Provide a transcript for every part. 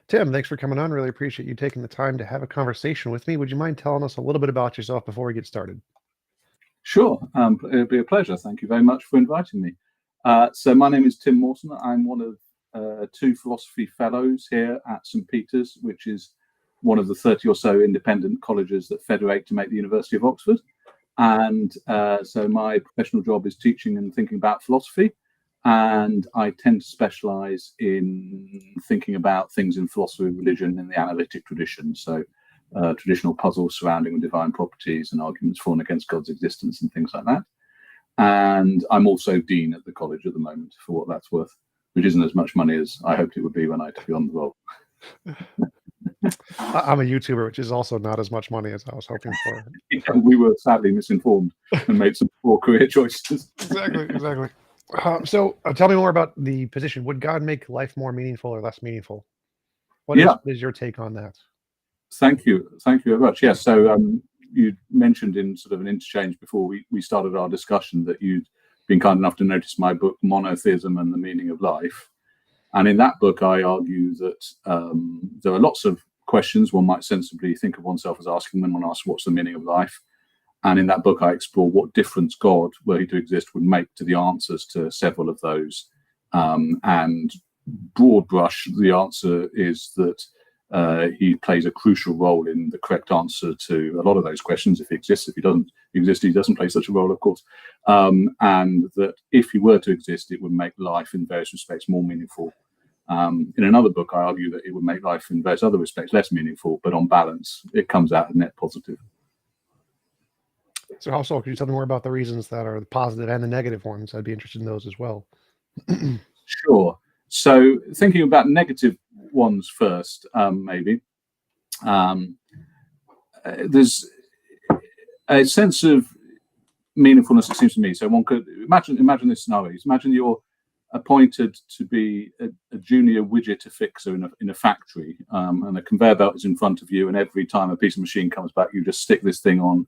Tim, thanks for coming on. Really appreciate you taking the time to have a conversation with me. Would you mind telling us a little bit about yourself before we get started? Sure. It'll be a pleasure. Thank you very much for inviting me. So my name is Tim Mawson. I'm one of 2 philosophy fellows here at St. Peter's, which is one of the 30 or so independent colleges that federate to make the University of Oxford. And so my professional job is teaching and thinking about philosophy. And I tend to specialize in thinking about things in philosophy and religion in the analytic tradition. So traditional puzzles surrounding divine properties and arguments for and against God's existence and things like that. And I'm also dean at the college at the moment, for what that's worth, which isn't as much money as I hoped it would be when I took on the role. I'm a YouTuber, which is also not as much money as I was hoping for. We were sadly misinformed and made some poor career choices. Exactly. So tell me more about the position. Would God make life more meaningful or less meaningful? What is your take on that? Thank you very much. Yes, so you mentioned in sort of an interchange before we started our discussion that you'd been kind enough to notice my book, Monotheism and the Meaning of Life. And in that book, I argue that there are lots of questions one might sensibly think of oneself as asking when one asks, what's the meaning of life? And in that book, I explore what difference God, were he to exist, would make to the answers to several of those. And broad brush, the answer is that he plays a crucial role in the correct answer to a lot of those questions. If he exists, if he doesn't exist, he doesn't play such a role, of course. And that if he were to exist, it would make life in various respects more meaningful. In another book, I argue that it would make life in various other respects less meaningful, but on balance, it comes out a net positive. So how so? Could you tell me more about the reasons that are the positive and the negative ones? I'd be interested in those as well. Sure. So thinking about negative ones first, maybe. There's a sense of meaningfulness, it seems to me. So one could imagine this scenario. Imagine you're appointed to be a junior widget fixer in a factory, and a conveyor belt is in front of you, and every time a piece of machine comes back, you just stick this thing on.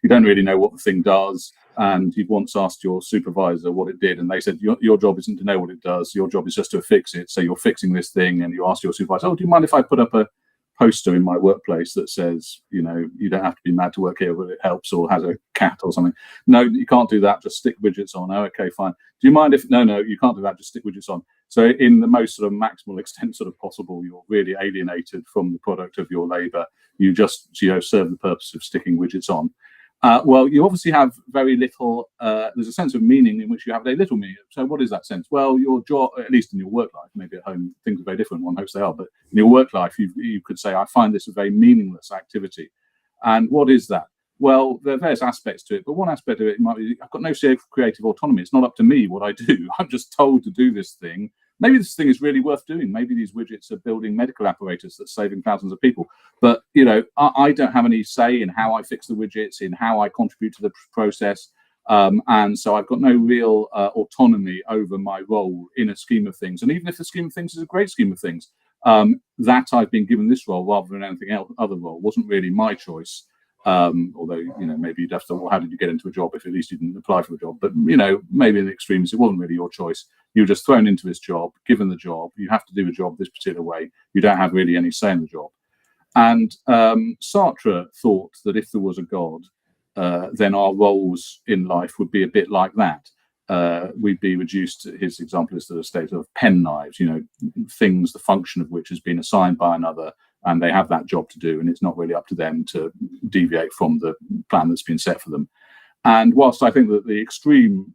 You don't really know what the thing does, and you've once asked your supervisor what it did, and they said your job isn't to know what it does, your job is just to fix it. So you're fixing this thing, and you ask your supervisor, do you mind if I put up a poster in my workplace that says, you don't have to be mad to work here, but it helps, or has a cat or something? No, you can't do that, just stick widgets on. Oh, okay, fine. Do you mind if no, you can't do that, just stick widgets on. So in the most sort of maximal extent sort of possible, you're really alienated from the product of your labor. You just serve the purpose of sticking widgets on. Well, you obviously have very little, there's a sense of meaning in which you have very little meaning. So what is that sense? Well, your job, at least in your work life, maybe at home things are very different, one hopes they are, but in your work life, you could say, I find this a very meaningless activity. And what is that? Well, there are various aspects to it, but one aspect of it might be, I've got no creative autonomy. It's not up to me what I do. I'm just told to do this thing. Maybe this thing is really worth doing. Maybe these widgets are building medical apparatus that's saving thousands of people. But, I don't have any say in how I fix the widgets, in how I contribute to the process. And so I've got no real autonomy over my role in a scheme of things. And even if the scheme of things is a great scheme of things, that I've been given this role rather than anything else, other role, wasn't really my choice. Although, maybe you'd have to, well, how did you get into a job if at least you didn't apply for a job? But, maybe in the extremes, it wasn't really your choice. You were just thrown into this job, given the job. You have to do the job this particular way. You don't have really any say in the job. And Sartre thought that if there was a God, then our roles in life would be a bit like that. We'd be reduced, his example is to the state of pen knives, things, the function of which has been assigned by another, and they have that job to do, and it's not really up to them to deviate from the plan that's been set for them. And whilst I think that the extreme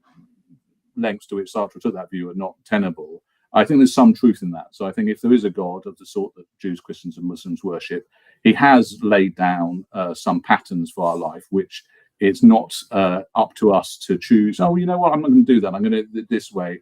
lengths to which Sartre took that view are not tenable, I think there's some truth in that. So I think if there is a God of the sort that Jews, Christians, and Muslims worship, he has laid down some patterns for our life, which it's not up to us to choose, oh, you know what, I'm not going to do that. I'm going to do it this way.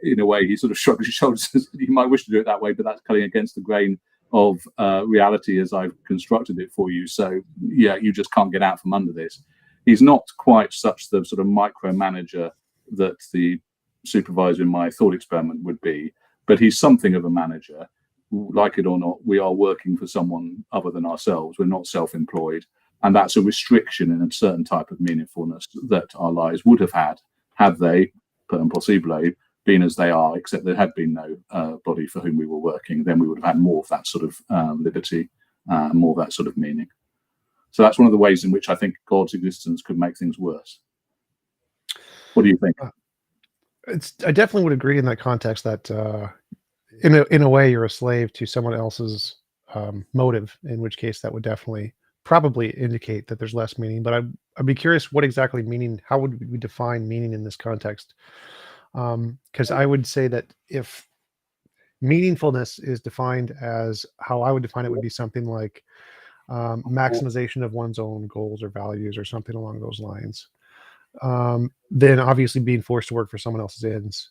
In a way, he sort of shrugs his shoulders. You might wish to do it that way, but that's cutting against the grain of reality as I've constructed it for you. So, yeah, you just can't get out from under this. He's not quite such the sort of micromanager that the supervisor in my thought experiment would be, but he's something of a manager. Like it or not, we are working for someone other than ourselves. We're not self-employed. And that's a restriction in a certain type of meaningfulness that our lives would have had they, per impossible, been as they are, except there had been no body for whom we were working. Then we would have had more of that sort of liberty, more of that sort of meaning. So that's one of the ways in which I think God's existence could make things worse. What do you think? I definitely would agree in that context that in a way you're a slave to someone else's motive, in which case that would definitely probably indicate that there's less meaning. But I'd be curious what exactly meaning, how would we define meaning in this context? Because I would say that if meaningfulness is defined as how I would define it, would be something like maximization of one's own goals or values or something along those lines. Then obviously being forced to work for someone else's ends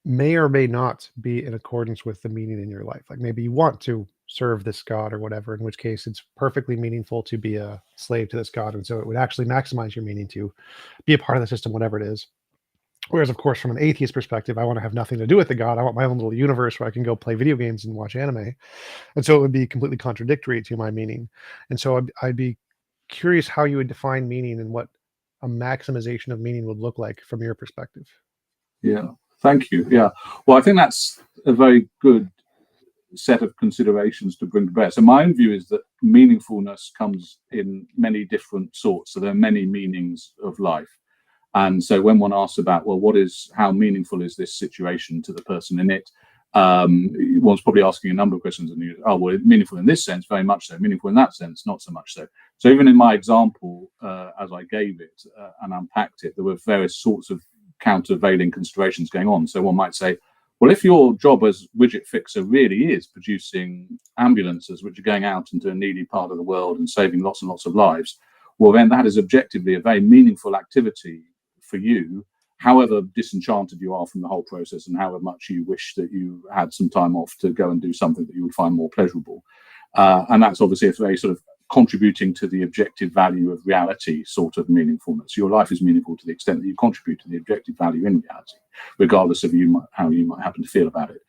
may or may not be in accordance with the meaning in your life. Like maybe you want to serve this God or whatever, in which case it's perfectly meaningful to be a slave to this God. And so it would actually maximize your meaning to be a part of the system, whatever it is. Whereas, of course, from an atheist perspective, I want to have nothing to do with the God. I want my own little universe where I can go play video games and watch anime. And so it would be completely contradictory to my meaning. And so I'd be curious how you would define meaning and what a maximization of meaning would look like from your perspective. Yeah, thank you. Yeah, well, I think that's a very good set of considerations to bring to bear. So my own view is that meaningfulness comes in many different sorts. So there are many meanings of life. And so when one asks about, well, how meaningful is this situation to the person in it? One's probably asking a number of questions, and well, meaningful in this sense, very much so. Meaningful in that sense, not so much so. So even in my example, as I gave it and unpacked it, there were various sorts of countervailing considerations going on. So one might say, well, if your job as widget fixer really is producing ambulances which are going out into a needy part of the world and saving lots and lots of lives, well, then that is objectively a very meaningful activity for you, however disenchanted you are from the whole process and however much you wish that you had some time off to go and do something that you would find more pleasurable. And that's obviously a very sort of contributing to the objective value of reality sort of meaningfulness. Your life is meaningful to the extent that you contribute to the objective value in reality, regardless of how you might happen to feel about it.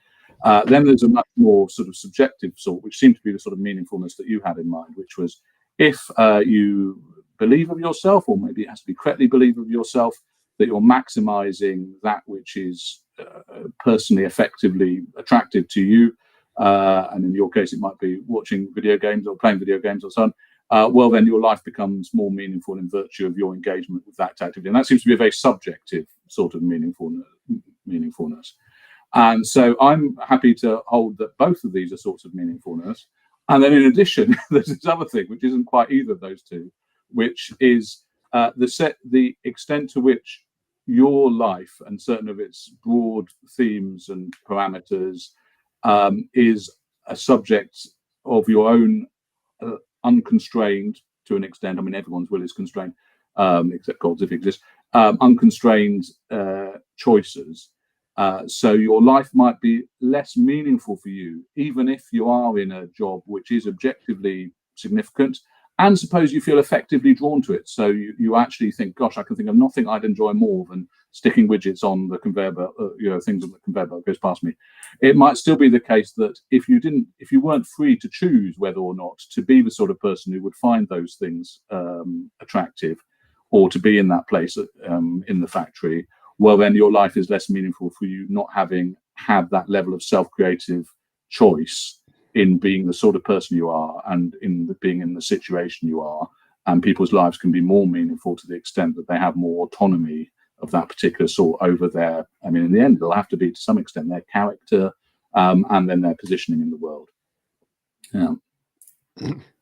Then there's a much more sort of subjective sort, which seemed to be the sort of meaningfulness that you had in mind, which was if you believe of yourself, or maybe it has to be correctly believe of yourself, that you're maximizing that which is personally effectively attractive to you. And in your case, it might be watching video games or playing video games or so on. Well, then your life becomes more meaningful in virtue of your engagement with that activity. And that seems to be a very subjective sort of meaningfulness. And so I'm happy to hold that both of these are sorts of meaningfulness. And then in addition, there's this other thing, which isn't quite either of those two, which is the extent to which your life and certain of its broad themes and parameters is a subject of your own unconstrained, to an extent, I mean, everyone's will is constrained, except God's if it exists, unconstrained choices. So your life might be less meaningful for you, even if you are in a job which is objectively significant, and suppose you feel effectively drawn to it. So you actually think, gosh, I can think of nothing I'd enjoy more than sticking widgets on the conveyor belt, things on the conveyor belt goes past me. It might still be the case that if you weren't free to choose whether or not to be the sort of person who would find those things attractive, or to be in that place in the factory, well, then your life is less meaningful for you not having had that level of self-creative choice in being the sort of person you are and in being in the situation you are. And people's lives can be more meaningful to the extent that they have more autonomy of that particular sort over their, I mean, in the end, they'll have to be to some extent their character and then their positioning in the world. Yeah.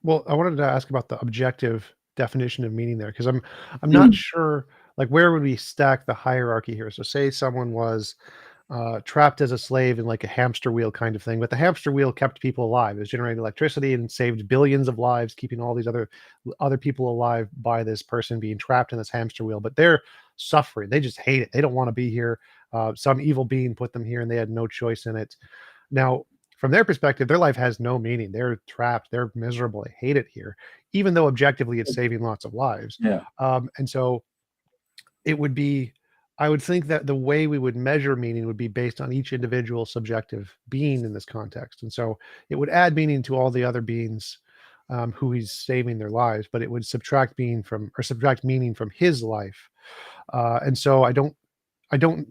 Well, I wanted to ask about the objective definition of meaning there, because I'm not sure, like, where would we stack the hierarchy here? So say someone was trapped as a slave in like a hamster wheel kind of thing, but the hamster wheel kept people alive. It was generating electricity and saved billions of lives, keeping all these other people alive by this person being trapped in this hamster wheel. But they're suffering. They just hate it. They don't want to be here. Some evil being put them here and they had no choice in it. Now, from their perspective, their life has no meaning. They're trapped. They're miserable. They hate it here, even though objectively it's saving lots of lives. Yeah. And so it would be, I would think that the way we would measure meaning would be based on each individual subjective being in this context. And so it would add meaning to all the other beings who he's saving their lives, but it would subtract meaning from his life. And so I don't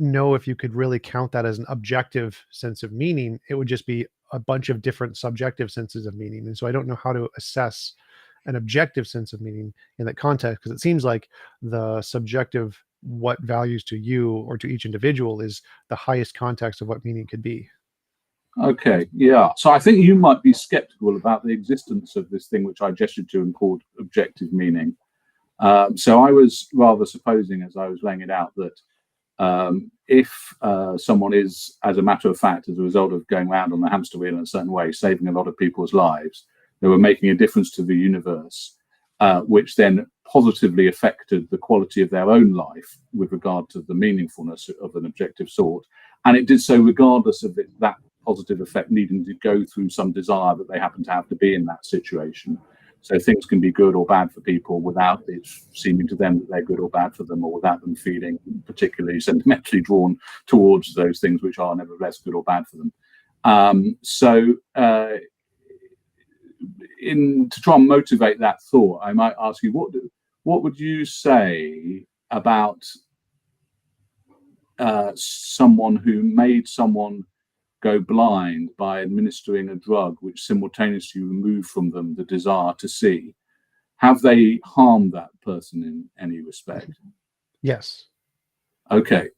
know if you could really count that as an objective sense of meaning. It would just be a bunch of different subjective senses of meaning. And so I don't know how to assess an objective sense of meaning in that context, because it seems like the subjective, what values to you or to each individual, is the highest context of what meaning could be. Okay, yeah. So I think you might be skeptical about the existence of this thing which I gestured to and called objective meaning. So I was rather supposing, as I was laying it out, that if someone is, as a matter of fact, as a result of going around on the hamster wheel in a certain way, saving a lot of people's lives, they were making a difference to the universe, which then positively affected the quality of their own life with regard to the meaningfulness of an objective sort. And it did so regardless of that positive effect needing to go through some desire that they happen to have to be in that situation. So things can be good or bad for people without it seeming to them that they're good or bad for them, or without them feeling particularly sentimentally drawn towards those things which are nevertheless good or bad for them. To try and motivate that thought, I might ask you, what would you say about someone who made someone go blind by administering a drug which simultaneously removed from them the desire to see? Have they harmed that person in any respect? Yes. Okay.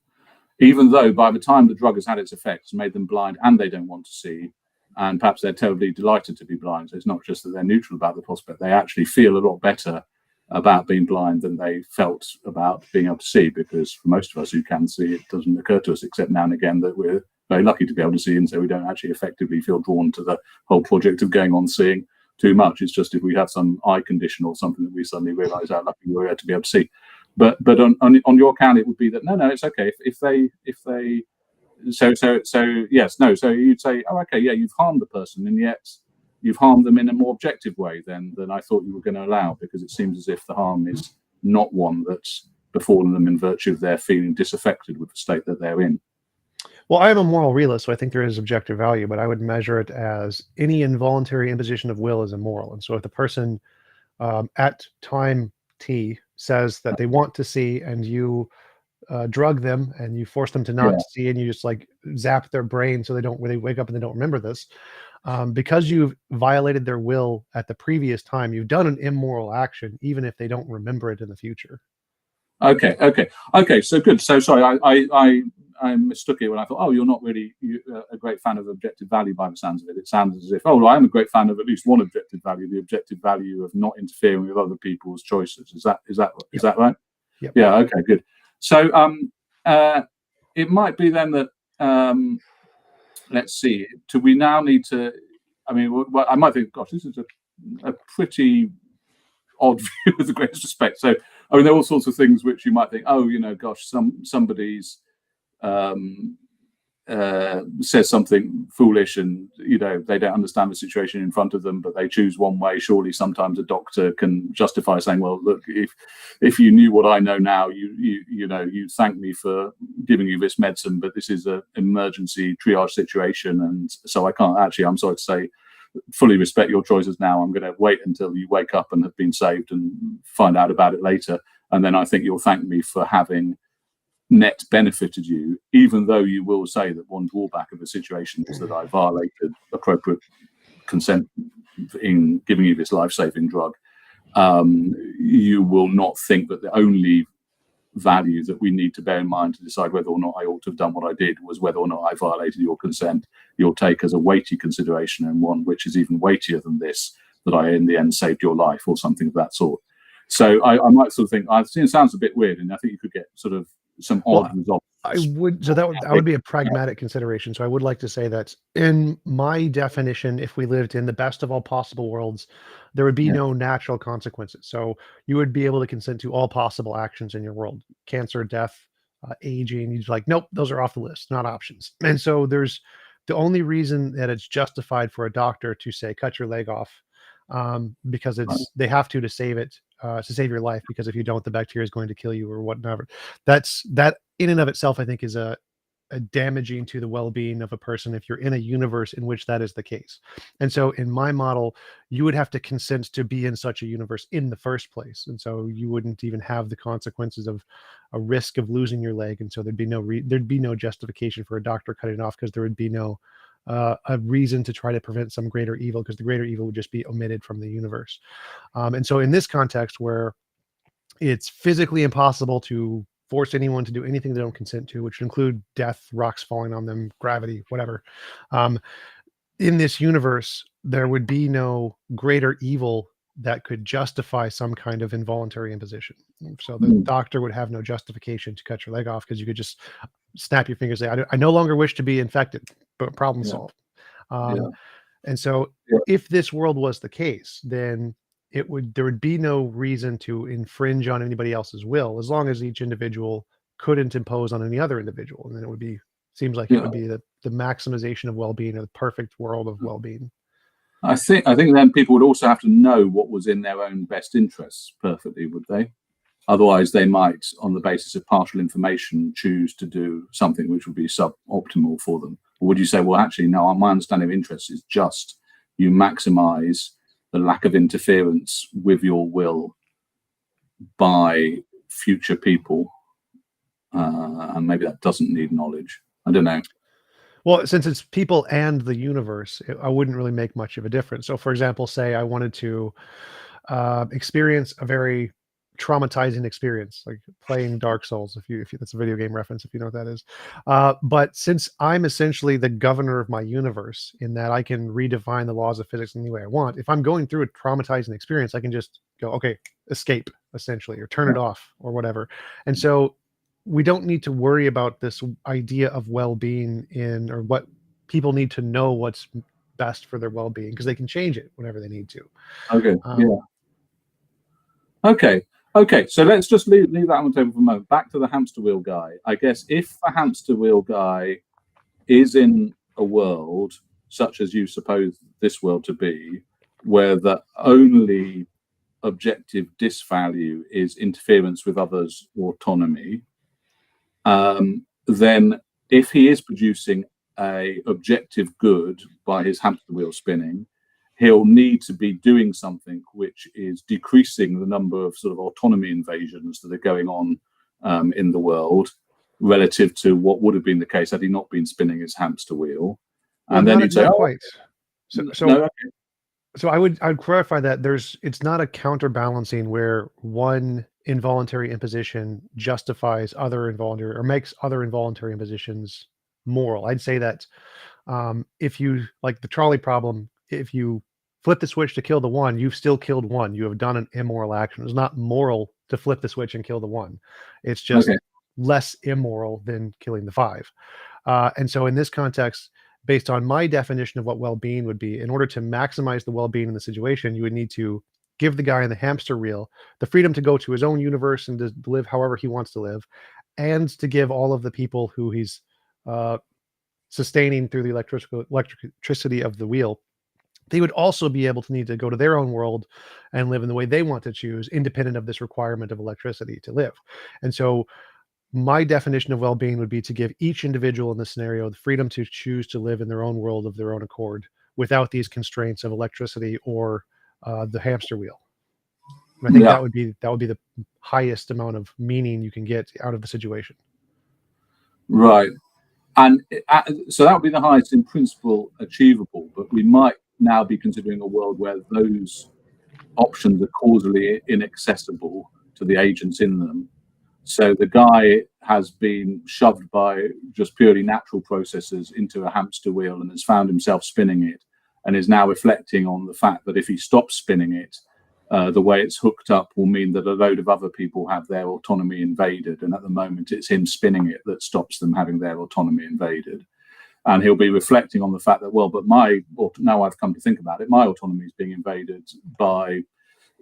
Even though by the time the drug has had its effects, made them blind and they don't want to see, and perhaps they're terribly delighted to be blind. So it's not just that they're neutral about the prospect, they actually feel a lot better about being blind than they felt about being able to see, because for most of us who can see, it doesn't occur to us except now and again that we're very lucky to be able to see, and so we don't actually effectively feel drawn to the whole project of going on seeing too much. It's just if we have some eye condition or something that we suddenly realize how lucky we are to be able to see. But on your account, it would be that no, it's okay if they yes, no. So you'd say, oh, okay, yeah, you've harmed the person, and yet you've harmed them in a more objective way than I thought you were going to allow, because it seems as if the harm is not one that's befallen them in virtue of their feeling disaffected with the state that they're in. Well, I am a moral realist, so I think there is objective value, but I would measure it as any involuntary imposition of will is immoral. And so if the person at time T says that they want to see, and you drug them and you force them to not see, and you just like zap their brain so they don't really wake up and they don't remember this, because you've violated their will at the previous time, you've done an immoral action, even if they don't remember it in the future. Okay. So good. So sorry, I mistook it when I thought, oh, you're not really a great fan of objective value by the sounds of it. It sounds as if, oh, well, I'm a great fan of at least one objective value, the objective value of not interfering with other people's choices. Is that right? Yep. Yeah. Okay. Good. So it might be then that let's see. Do we now need to? I mean, I might think, gosh, this is a pretty odd view with the greatest respect. So, I mean, there are all sorts of things which you might think, oh, gosh, somebody's says something foolish, and they don't understand the situation in front of them, but they choose one way. Surely sometimes a doctor can justify saying, well, look, if you knew what I know now, you thank me for giving you this medicine, but this is an emergency triage situation, and so I can't actually, I'm sorry to say, fully respect your choices now. I'm going to wait until you wake up and have been saved and find out about it later, and then I think you'll thank me for having net benefited you, even though you will say that one drawback of the situation is that I violated appropriate consent in giving you this life-saving drug. You will not think that the only value that we need to bear in mind to decide whether or not I ought to have done what I did was whether or not I violated your consent. You'll take as a weighty consideration, and one which is even weightier than this, that I in the end saved your life, or something of that sort. So I might sort of think, it sounds a bit weird, and I think you could get sort of some odd results. That would be a pragmatic consideration. So I would like to say that in my definition, if we lived in the best of all possible worlds, there would be no natural consequences. So you would be able to consent to all possible actions in your world: cancer, death, aging. You'd be like, nope, those are off the list, not options. And so there's the only reason that it's justified for a doctor to say, cut your leg off, because they have to save it, to save your life, because if you don't, the bacteria is going to kill you or whatever. That in and of itself, I think, is a damaging to the well-being of a person if you're in a universe in which that is the case. And so in my model, you would have to consent to be in such a universe in the first place, and so you wouldn't even have the consequences of a risk of losing your leg, and so there'd be no justification for a doctor cutting it off, because there would be no a reason to try to prevent some greater evil, because the greater evil would just be omitted from the universe. And so in this context, where it's physically impossible to force anyone to do anything they don't consent to, which would include death, rocks falling on them, gravity, whatever. In this universe, there would be no greater evil that could justify some kind of involuntary imposition. So the doctor would have no justification to cut your leg off, because you could just snap your fingers and say, I no longer wish to be infected, but problem solved. And so if this world was the case, then there would be no reason to infringe on anybody else's will, as long as each individual couldn't impose on any other individual. And then it would be, seems like it would be the maximization of well-being, or the perfect world of well-being. I think then people would also have to know what was in their own best interests perfectly, would they? Otherwise, they might, on the basis of partial information, choose to do something which would be suboptimal for them. Or would you say, well, actually, no, my understanding of interests is just you maximize the lack of interference with your will by future people, and maybe that doesn't need knowledge. I don't know. Well, since it's people and the universe, I wouldn't really make much of a difference. So, for example, say I wanted to experience a very traumatizing experience, like playing Dark Souls, if that's a video game reference, if you know what that is. But since I'm essentially the governor of my universe, in that I can redefine the laws of physics any way I want, if I'm going through a traumatizing experience, I can just go, okay, escape, essentially, or turn it off, or whatever. And so we don't need to worry about this idea of well-being or what people need to know what's best for their well-being, because they can change it whenever they need to. Okay. Okay, so let's just leave that on the table for a moment. Back to the hamster wheel guy. I guess if the hamster wheel guy is in a world such as you suppose this world to be, where the only objective disvalue is interference with others' autonomy, then if he is producing a objective good by his hamster wheel spinning, he'll need to be doing something which is decreasing the number of sort of autonomy invasions that are going on in the world, relative to what would have been the case had he not been spinning his hamster wheel. And then you'd say, not quite. No, so I would clarify that it's not a counterbalancing where one involuntary imposition justifies other involuntary, or makes other involuntary impositions moral. I'd say that if you, like the trolley problem, if you flip the switch to kill the one, you've still killed one. You have done an immoral action. It's not moral to flip the switch and kill the one. It's just less immoral than killing the five. And so in this context, based on my definition of what well-being would be, in order to maximize the well-being in the situation, you would need to give the guy in the hamster wheel the freedom to go to his own universe and to live however he wants to live, and to give all of the people who he's sustaining through the electricity of the wheel, they would also be able to need to go to their own world and live in the way they want to choose, independent of this requirement of electricity to live. And so my definition of well-being would be to give each individual in this scenario the freedom to choose to live in their own world of their own accord, without these constraints of electricity or the hamster wheel. And I think that would be the highest amount of meaning you can get out of the situation. Right. And so that would be the highest in principle achievable, but we might now be considering a world where those options are causally inaccessible to the agents in them. So the guy has been shoved by just purely natural processes into a hamster wheel and has found himself spinning it, and is now reflecting on the fact that if he stops spinning it, the way it's hooked up will mean that a load of other people have their autonomy invaded. And at the moment, it's him spinning it that stops them having their autonomy invaded. And he'll be reflecting on the fact that, well, but now I've come to think about it, my autonomy is being invaded by,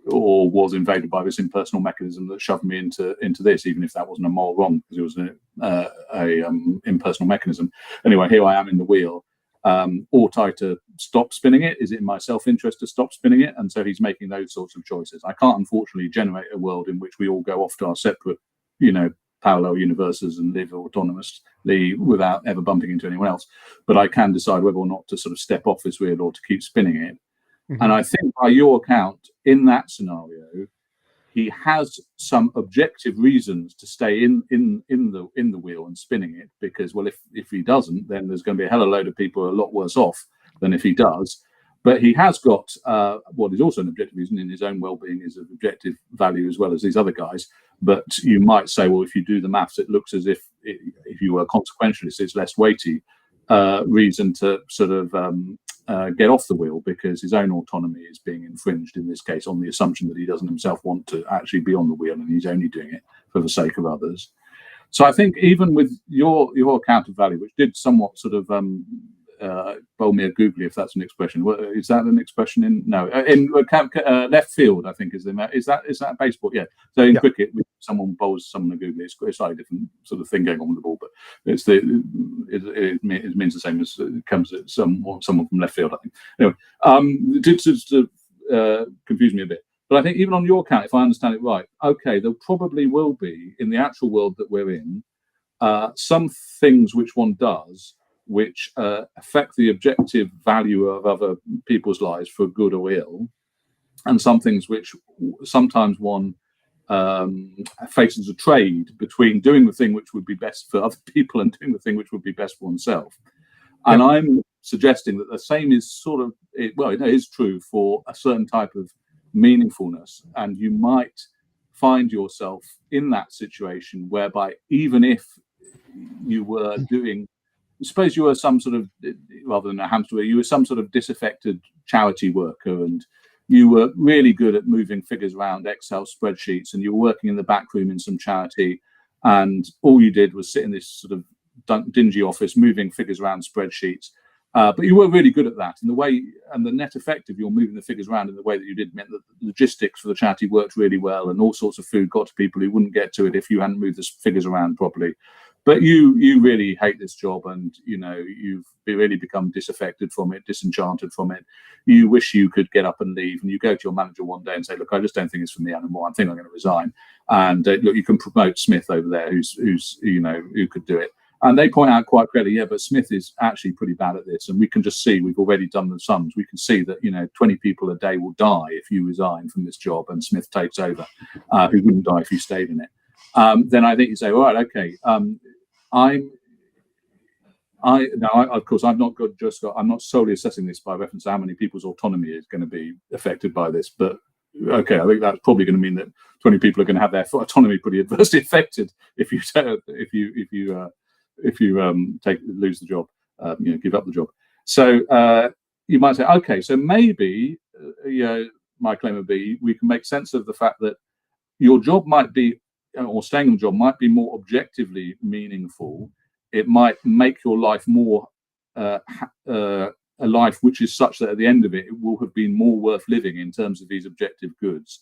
or was invaded by, this impersonal mechanism that shoved me into this, even if that wasn't a moral wrong, because it was an impersonal mechanism. Anyway, here I am in the wheel. Ought I to stop spinning it? Is it in my self-interest to stop spinning it? And so he's making those sorts of choices. I can't, unfortunately, generate a world in which we all go off to our separate, parallel universes and live autonomously without ever bumping into anyone else. But I can decide whether or not to sort of step off this wheel or to keep spinning it. Mhm. And I think by your account, in that scenario, he has some objective reasons to stay in the wheel and spinning it, because, well, if he doesn't, then there's going to be a hell of a load of people a lot worse off than if he does. But he has got what is also an objective reason in his own well-being, is of objective value as well as these other guys. But you might say, well, if you do the maths, it looks as if you were a consequentialist, it's less weighty reason to sort of get off the wheel, because his own autonomy is being infringed in this case on the assumption that he doesn't himself want to actually be on the wheel, and he's only doing it for the sake of others. So I think even with your account of value, which did somewhat sort of bowl me a googly, if that's an expression. Is that an expression in left field? I think is that baseball? Yeah. So in cricket, if someone bowls someone a googly, it's a slightly different sort of thing going on with the ball, but it means the same as it comes at someone from left field, I think. Anyway, to confuse me a bit. But I think even on your account, if I understand it right, okay, there probably will be in the actual world that we're in some things which one does which affect the objective value of other people's lives for good or ill, and some things which sometimes one faces a trade between doing the thing which would be best for other people and doing the thing which would be best for oneself. And I'm suggesting that the same is sort of, it is true for a certain type of meaningfulness, and you might find yourself in that situation whereby even if you were doing, suppose you were some sort of, rather than a hamster wheel, you were some sort of disaffected charity worker, and you were really good at moving figures around Excel spreadsheets, and you were working in the back room in some charity, and all you did was sit in this sort of dingy office moving figures around spreadsheets. But you were really good at that, and the net effect of your moving the figures around in the way that you did meant that the logistics for the charity worked really well, and all sorts of food got to people who wouldn't get to it if you hadn't moved the figures around properly. But you really hate this job, and you've really become disaffected from it, disenchanted from it. You wish you could get up and leave, and you go to your manager one day and say, "Look, I just don't think it's for me anymore. I think I'm going to resign." And look, you can promote Smith over there, who could do it. And they point out quite clearly, but Smith is actually pretty bad at this, and we can just see, we've already done the sums. We can see that 20 people a day will die if you resign from this job and Smith takes over, who wouldn't die if you stayed in it. Then I think you say, all right, okay. Of course, I'm not solely assessing this by reference to how many people's autonomy is going to be affected by this, but okay, I think that's probably going to mean that 20 people are going to have their autonomy pretty adversely affected if you lose the job, give up the job. So you might say, okay, so maybe my claim would be we can make sense of the fact that your job might be, or staying in the job might be, more objectively meaningful. It might make your life more a life which is such that at the end of it, it will have been more worth living in terms of these objective goods.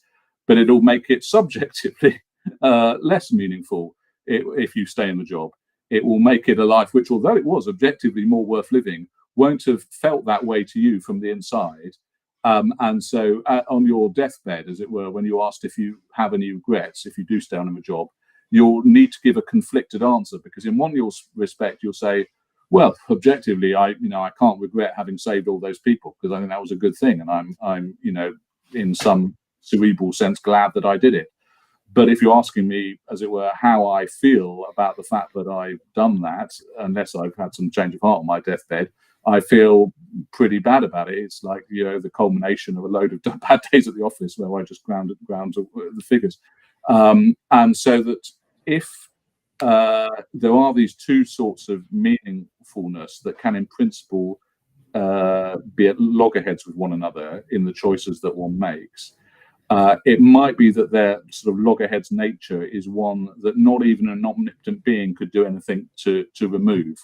But it'll make it subjectively less meaningful if you stay in the job. It will make it a life which, although it was objectively more worth living, won't have felt that way to you from the inside. And so on your deathbed, as it were, when you're asked if you have any regrets, if you do stay on in a job, you'll need to give a conflicted answer, because in one respect, you'll say, well, objectively, I can't regret having saved all those people, because I think that was a good thing. And I'm in some cerebral sense, glad that I did it. But if you're asking me, as it were, how I feel about the fact that I've done that, unless I've had some change of heart on my deathbed, I feel pretty bad about it. It's like, the culmination of a load of bad days at the office where I just ground the figures. And so that if there are these two sorts of meaningfulness that can, in principle, be at loggerheads with one another in the choices that one makes, it might be that their sort of loggerheads nature is one that not even an omnipotent being could do anything to remove.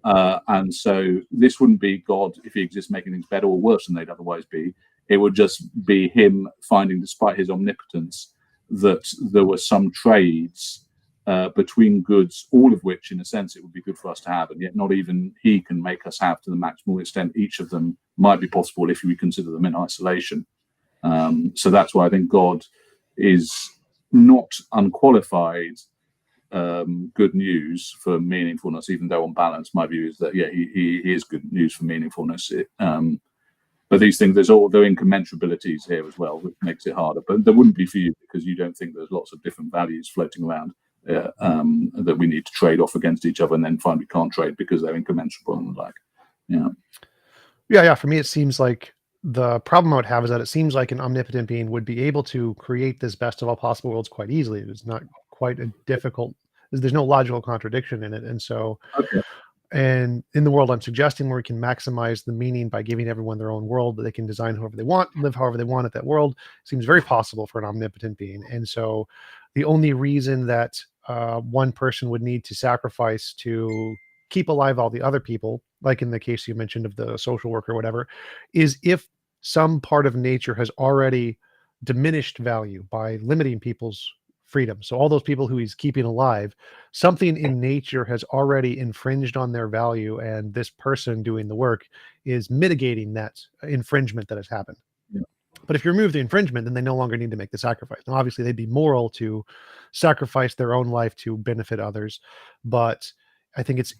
And so this wouldn't be God, if he exists, making things better or worse than they'd otherwise be. It would just be him finding, despite his omnipotence, that there were some trades between goods, all of which, in a sense, it would be good for us to have, and yet not even he can make us have to the maximal extent. Each of them might be possible if we consider them in isolation. So that's why I think God is not unqualified good news for meaningfulness, even though on balance, my view is that, yeah, he is good news for meaningfulness. But these things, there are incommensurabilities here as well, which makes it harder. But there wouldn't be for you because you don't think there's lots of different values floating around that we need to trade off against each other and then find we can't trade because they're incommensurable and the like. Yeah. For me, it seems like the problem I would have is that it seems like an omnipotent being would be able to create this best of all possible worlds quite easily. It's not quite a difficult. There's no logical contradiction in it, and so. Okay. And in the world I'm suggesting, where we can maximize the meaning by giving everyone their own world that they can design however they want, live however they want at that world, seems very possible for an omnipotent being. And so the only reason that one person would need to sacrifice to keep alive all the other people, like in the case you mentioned of the social worker or whatever, is if some part of nature has already diminished value by limiting people's freedom. So all those people who he's keeping alive, something in nature has already infringed on their value, and this person doing the work is mitigating that infringement that has happened. Yeah. But if you remove the infringement, then they no longer need to make the sacrifice. Now, obviously, they'd be moral to sacrifice their own life to benefit others, but I think it's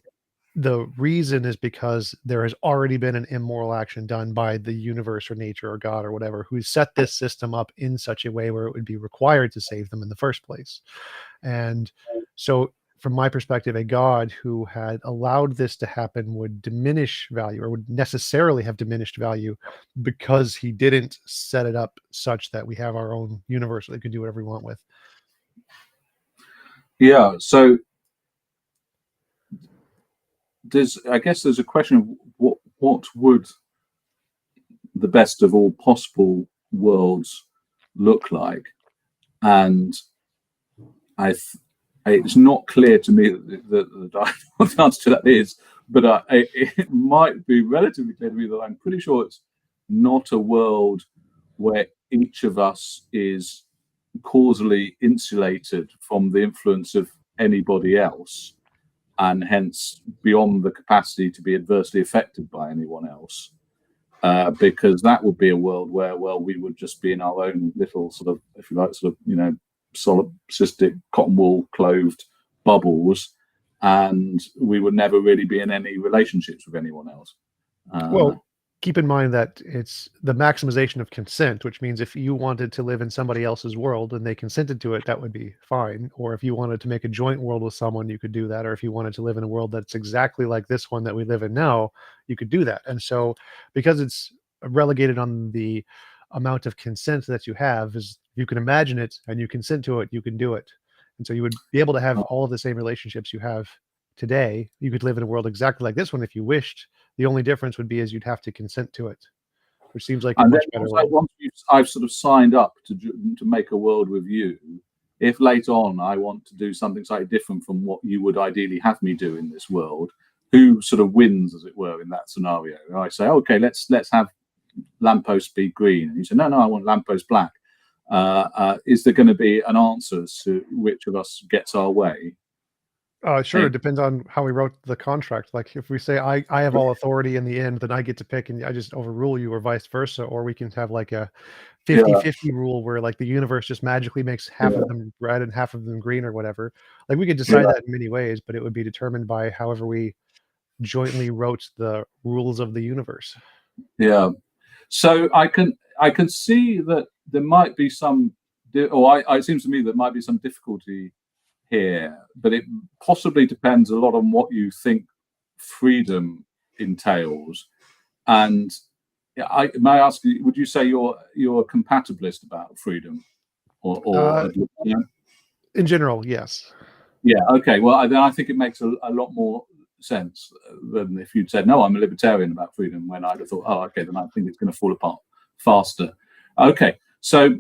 the reason is because there has already been an immoral action done by the universe or nature or God or whatever, who set this system up in such a way where it would be required to save them in the first place. And so from my perspective, a God who had allowed this to happen would diminish value, or would necessarily have diminished value, because he didn't set it up such that we have our own universe that we can do whatever we want with. Yeah. So I guess there's a question of what would the best of all possible worlds look like, and it's not clear to me that what the answer to that is, but it might be relatively clear to me that I'm pretty sure it's not a world where each of us is causally insulated from the influence of anybody else, and hence beyond the capacity to be adversely affected by anyone else, because that would be a world where, well, we would just be in our own little sort of, if you like, sort of, solipsistic cotton wool clothed bubbles, and we would never really be in any relationships with anyone else. Well, keep in mind that it's the maximization of consent, which means if you wanted to live in somebody else's world and they consented to it, that would be fine. Or if you wanted to make a joint world with someone, you could do that. Or if you wanted to live in a world that's exactly like this one that we live in now, you could do that. And so because it's relegated on the amount of consent that you have, is you can imagine it and you consent to it, you can do it. And so you would be able to have all of the same relationships you have today. You could live in a world exactly like this one if you wished. The only difference would be is you'd have to consent to it, which seems like a much better world. Once I've sort of signed up to make a world with you, if later on I want to do something slightly different from what you would ideally have me do in this world, who sort of wins, as it were, in that scenario? I say, okay, let's have lamppost be green, and you say, no, I want lamppost black. Is there going to be an answer as to which of us gets our way? Sure. It depends on how we wrote the contract. Like if we say I have all authority in the end, then I get to pick and I just overrule you, or vice versa. Or we can have like a 50-50 rule where like the universe just magically makes half of them red and half of them green or whatever. Like we could decide that in many ways, but it would be determined by however we jointly wrote the rules of the universe. Yeah. So I can see that there might be some, it seems to me there might be some difficulty here, but it possibly depends a lot on what you think freedom entails. And may I ask you, would you say you're a compatibilist about freedom, or in general, yes. Yeah. Okay. Well, then I think it makes a lot more sense than if you'd said, no, I'm a libertarian about freedom, when I'd have thought, oh, okay, then I think it's going to fall apart faster. Okay. So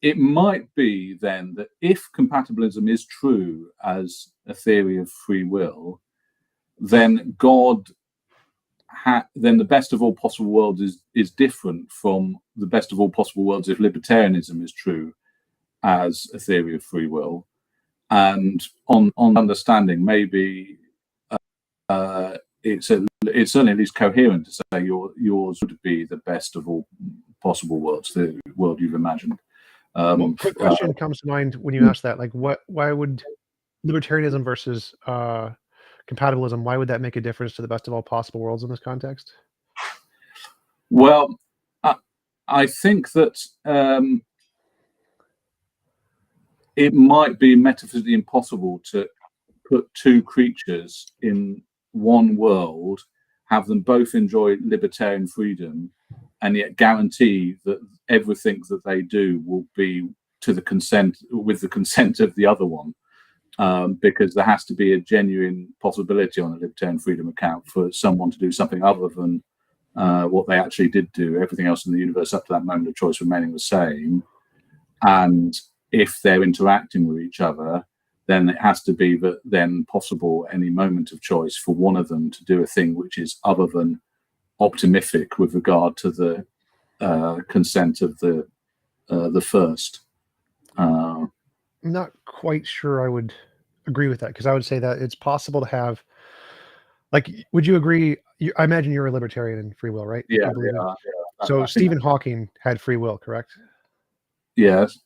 it might be then that if compatibilism is true as a theory of free will, then then the best of all possible worlds is different from the best of all possible worlds if libertarianism is true as a theory of free will. And on understanding, maybe it's certainly at least coherent to say yours would be the best of all possible worlds, the world you've imagined. Quick question comes to mind when you ask that. Like, why would libertarianism versus compatibilism, why would that make a difference to the best of all possible worlds in this context? Well, I think that it might be metaphysically impossible to put two creatures in one world, have them both enjoy libertarian freedom, and yet guarantee that everything that they do will be with the consent of the other one. Because there has to be a genuine possibility on a libertarian freedom account for someone to do something other than what they actually did do, everything else in the universe up to that moment of choice remaining the same. And if they're interacting with each other, then it has to be that then possible any moment of choice for one of them to do a thing which is other than optimific with regard to the consent of the first. I'm not quite sure I would agree with that, because I would say that it's possible to have, like, would you agree? I imagine you're a libertarian in free will, right? Yeah, You believe in- yeah. So Stephen Hawking had free will, correct? Yes.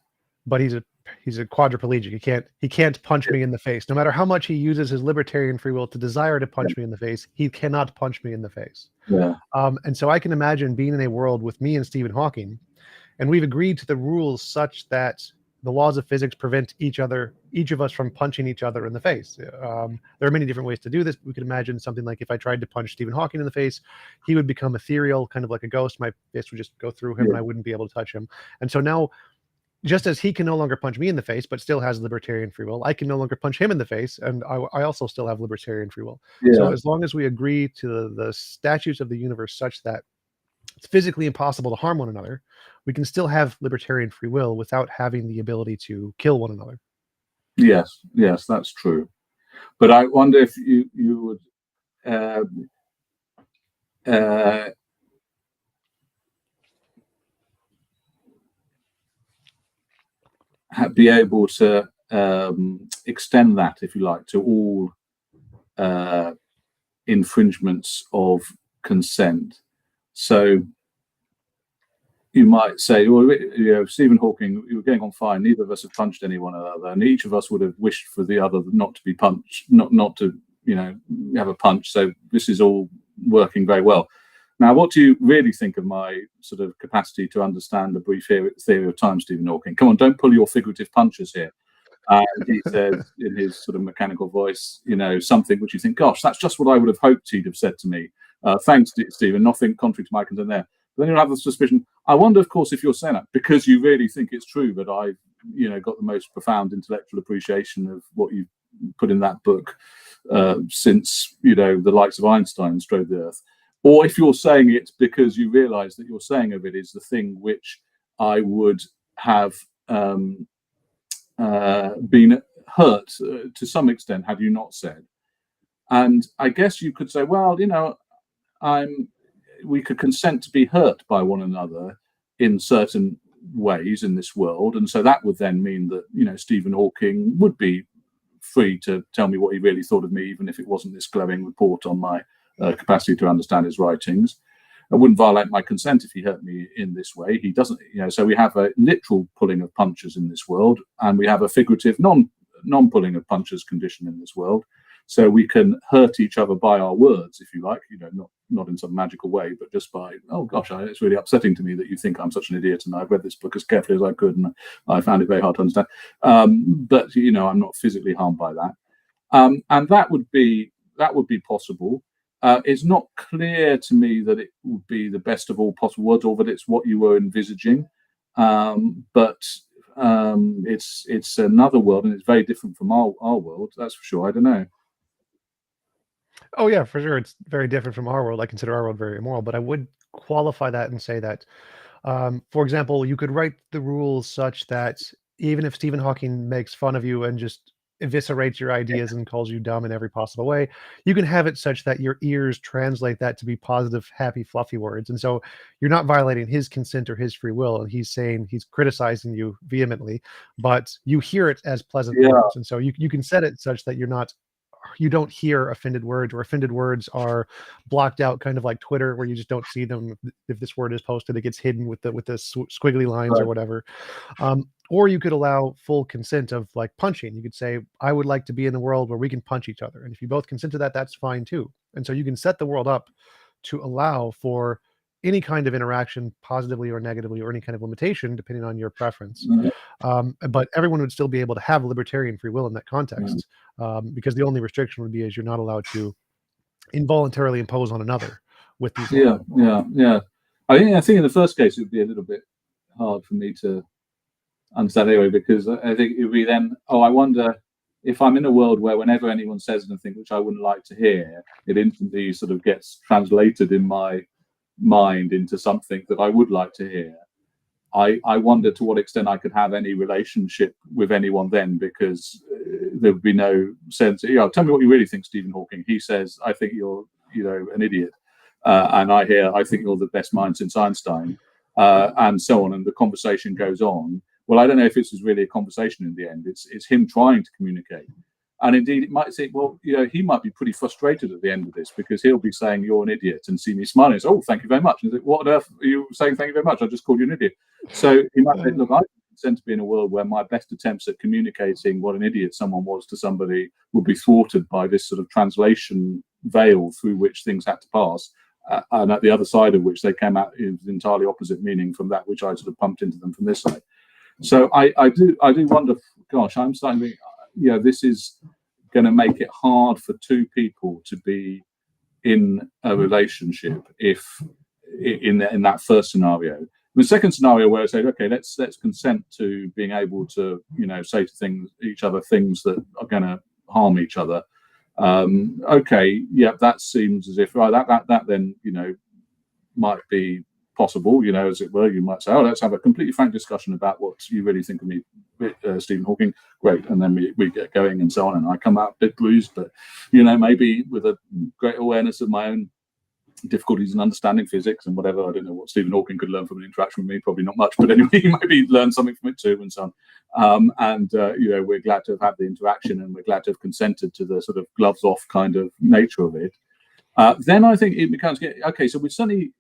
But he's a quadriplegic. He can't punch me in the face. No matter how much he uses his libertarian free will to desire to punch me in the face, he cannot punch me in the face. Yeah. And so I can imagine being in a world with me and Stephen Hawking, and we've agreed to the rules such that the laws of physics prevent each of us from punching each other in the face. There are many different ways to do this. We could imagine something like, if I tried to punch Stephen Hawking in the face, he would become ethereal, kind of like a ghost. My fist would just go through him, and I wouldn't be able to touch him. And so now, just as he can no longer punch me in the face, but still has libertarian free will, I can no longer punch him in the face, and I also still have libertarian free will. Yeah. So as long as we agree to the statutes of the universe such that it's physically impossible to harm one another, we can still have libertarian free will without having the ability to kill one another. Yes, that's true. But I wonder if you would be able to extend that, if you like, to all infringements of consent. So you might say, well, Stephen Hawking, you were getting on fine. Neither of us have punched anyone another, and each of us would have wished for the other not to be punched, not to, have a punch. So this is all working very well. Now, what do you really think of my sort of capacity to understand the brief theory of time, Stephen Hawking? Come on, don't pull your figurative punches here. And he says in his sort of mechanical voice, something which you think, gosh, that's just what I would have hoped he'd have said to me. Thanks, Stephen. Nothing contrary to my concern there. But then you'll have the suspicion. I wonder, of course, if you're saying that because you really think it's true that I've, got the most profound intellectual appreciation of what you put in that book since, the likes of Einstein strode the earth. Or if you're saying it because you realise that you're saying of it is the thing which I would have been hurt to some extent had you not said. And I guess you could say, well, we could consent to be hurt by one another in certain ways in this world, and so that would then mean that Stephen Hawking would be free to tell me what he really thought of me, even if it wasn't this glowing report on my capacity to understand his writings. I wouldn't violate my consent if he hurt me in this way. He doesn't, so we have a literal pulling of punches in this world, and we have a figurative non-pulling of punches condition in this world. So we can hurt each other by our words, if you like, not in some magical way, but just by, oh gosh, it's really upsetting to me that you think I'm such an idiot, and I've read this book as carefully as I could, and I found it very hard to understand. But I'm not physically harmed by that, and that would be possible. It's not clear to me that it would be the best of all possible worlds, or that it's what you were envisaging. But it's another world, and it's very different from our world. That's for sure. I don't know. Oh yeah, for sure. It's very different from our world. I consider our world very immoral, but I would qualify that and say that, for example, you could write the rules such that even if Stephen Hawking makes fun of you and just eviscerates your ideas and calls you dumb in every possible way, you can have it such that your ears translate that to be positive, happy, fluffy words. And so you're not violating his consent or his free will. And he's criticizing you vehemently, but you hear it as pleasant words. And so you can set it such that you're not you don't hear offended words, or offended words are blocked out, kind of like Twitter, where you just don't see them. If this word is posted, it gets hidden with the squiggly lines or Right. whatever. Or you could allow full consent of like punching. You could say, I would like to be in a world where we can punch each other. And if you both consent to that, that's fine too. And so you can set the world up to allow for any kind of interaction, positively or negatively, or any kind of limitation, depending on your preference. But everyone would still be able to have libertarian free will in that context, because the only restriction would be is you're not allowed to involuntarily impose on another with these laws. Yeah. I think in the first case it would be a little bit hard for me to understand anyway, because I think it would be then, I wonder if I'm in a world where whenever anyone says anything which I wouldn't like to hear, it instantly sort of gets translated in my mind into something that I would like to hear. I wonder to what extent I could have any relationship with anyone then, because there would be no sense. Tell me what you really think, Stephen Hawking. He says, I think you're, an idiot, and I think you're the best mind since Einstein, and so on. And the conversation goes on. Well, I don't know if this is really a conversation in the end. It's him trying to communicate. And indeed, it might say, well, he might be pretty frustrated at the end of this, because he'll be saying, you're an idiot, and see me smiling and say, oh, thank you very much. And he's like, what on earth are you saying, thank you very much? I just called you an idiot. So he might say, look, I consent to be in a world where my best attempts at communicating what an idiot someone was to somebody would be thwarted by this sort of translation veil through which things had to pass. And at the other side of which they came out in entirely opposite meaning from that which I sort of pumped into them from this side. So I do wonder, gosh, I'm starting to think, this is going to make it hard for two people to be in a relationship if in that first scenario. The second scenario, where I say, okay, let's consent to being able to, say to each other things that are going to harm each other. Okay, yeah, that seems as if that then might be possible, as it were. You might say, let's have a completely frank discussion about what you really think of me, Stephen Hawking. Great. And then we get going and so on. And I come out a bit bruised, but, maybe with a great awareness of my own difficulties in understanding physics and whatever. I don't know what Stephen Hawking could learn from an interaction with me, probably not much, but anyway, he maybe learn something from it too and so on. We're glad to have had the interaction, and we're glad to have consented to the sort of gloves off kind of nature of it. Then I think it becomes okay. So we're certainly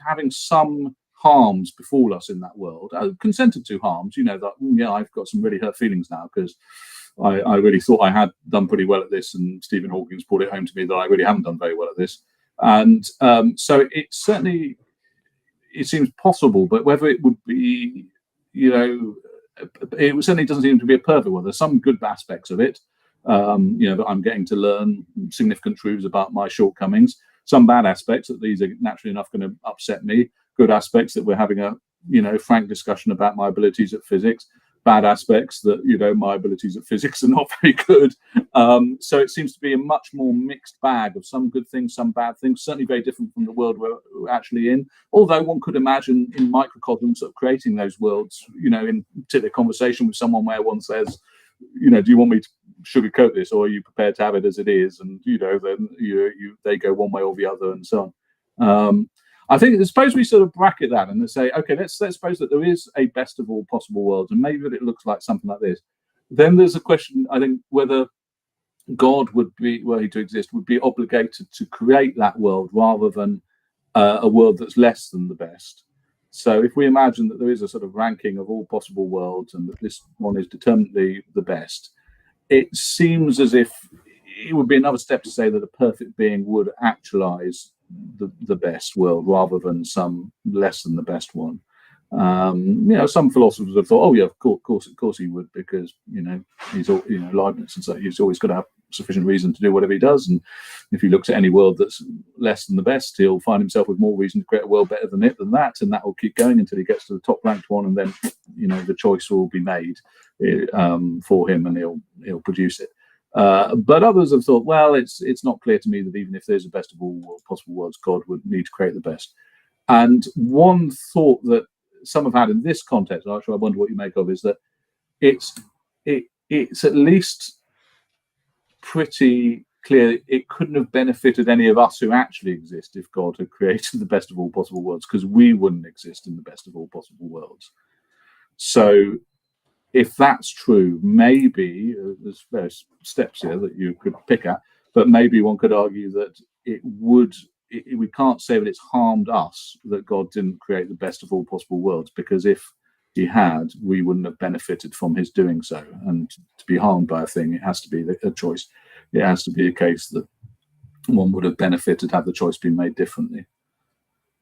having some harms befall us in that world. Consented to harms, that I've got some really hurt feelings now, because I really thought I had done pretty well at this, and Stephen Hawking's brought it home to me that I really haven't done very well at this. And so it certainly seems possible, but whether it would be, it certainly doesn't seem to be a perfect one. There's some good aspects of it. That I'm getting to learn significant truths about my shortcomings. Some bad aspects that these are naturally enough going to upset me. Good aspects that we're having a frank discussion about my abilities at physics. Bad aspects that my abilities at physics are not very good. So it seems to be a much more mixed bag of some good things, some bad things. Certainly very different from the world we're actually in. Although one could imagine in microcosms of creating those worlds, in particular conversation with someone where one says, do you want me to sugarcoat this, or are you prepared to have it as it is? And then they go one way or the other, and so on. I think, suppose we sort of bracket that and say, okay, let's suppose that there is a best of all possible worlds, and maybe that it looks like something like this. Then there's a question, I think, whether God would be, were he to exist, would be obligated to create that world rather than a world that's less than the best. So if we imagine that there is a sort of ranking of all possible worlds, and that this one is determinedly the best, it seems as if it would be another step to say that a perfect being would actualize the best world rather than some less than the best one. Some philosophers have thought, of course he would, because he's Leibniz, and so he's always got to have sufficient reason to do whatever he does. And if he looks at any world that's less than the best, he'll find himself with more reason to create a world better than that, and that will keep going until he gets to the top ranked one, and then the choice will be made for him, and he'll produce it. But others have thought, well, it's not clear to me that even if there's a best of all possible worlds, God would need to create the best. And one thought that some have had in this context, actually, I wonder what you make of, is that it's at least pretty clear it couldn't have benefited any of us who actually exist if God had created the best of all possible worlds, because we wouldn't exist in the best of all possible worlds. So if that's true, maybe there's various steps here that you could pick at, but maybe one could argue that we can't say that it's harmed us that God didn't create the best of all possible worlds, because if he had, we wouldn't have benefited from his doing so. And to be harmed by a thing, it has to be a choice. It has to be a case that one would have benefited had the choice been made differently.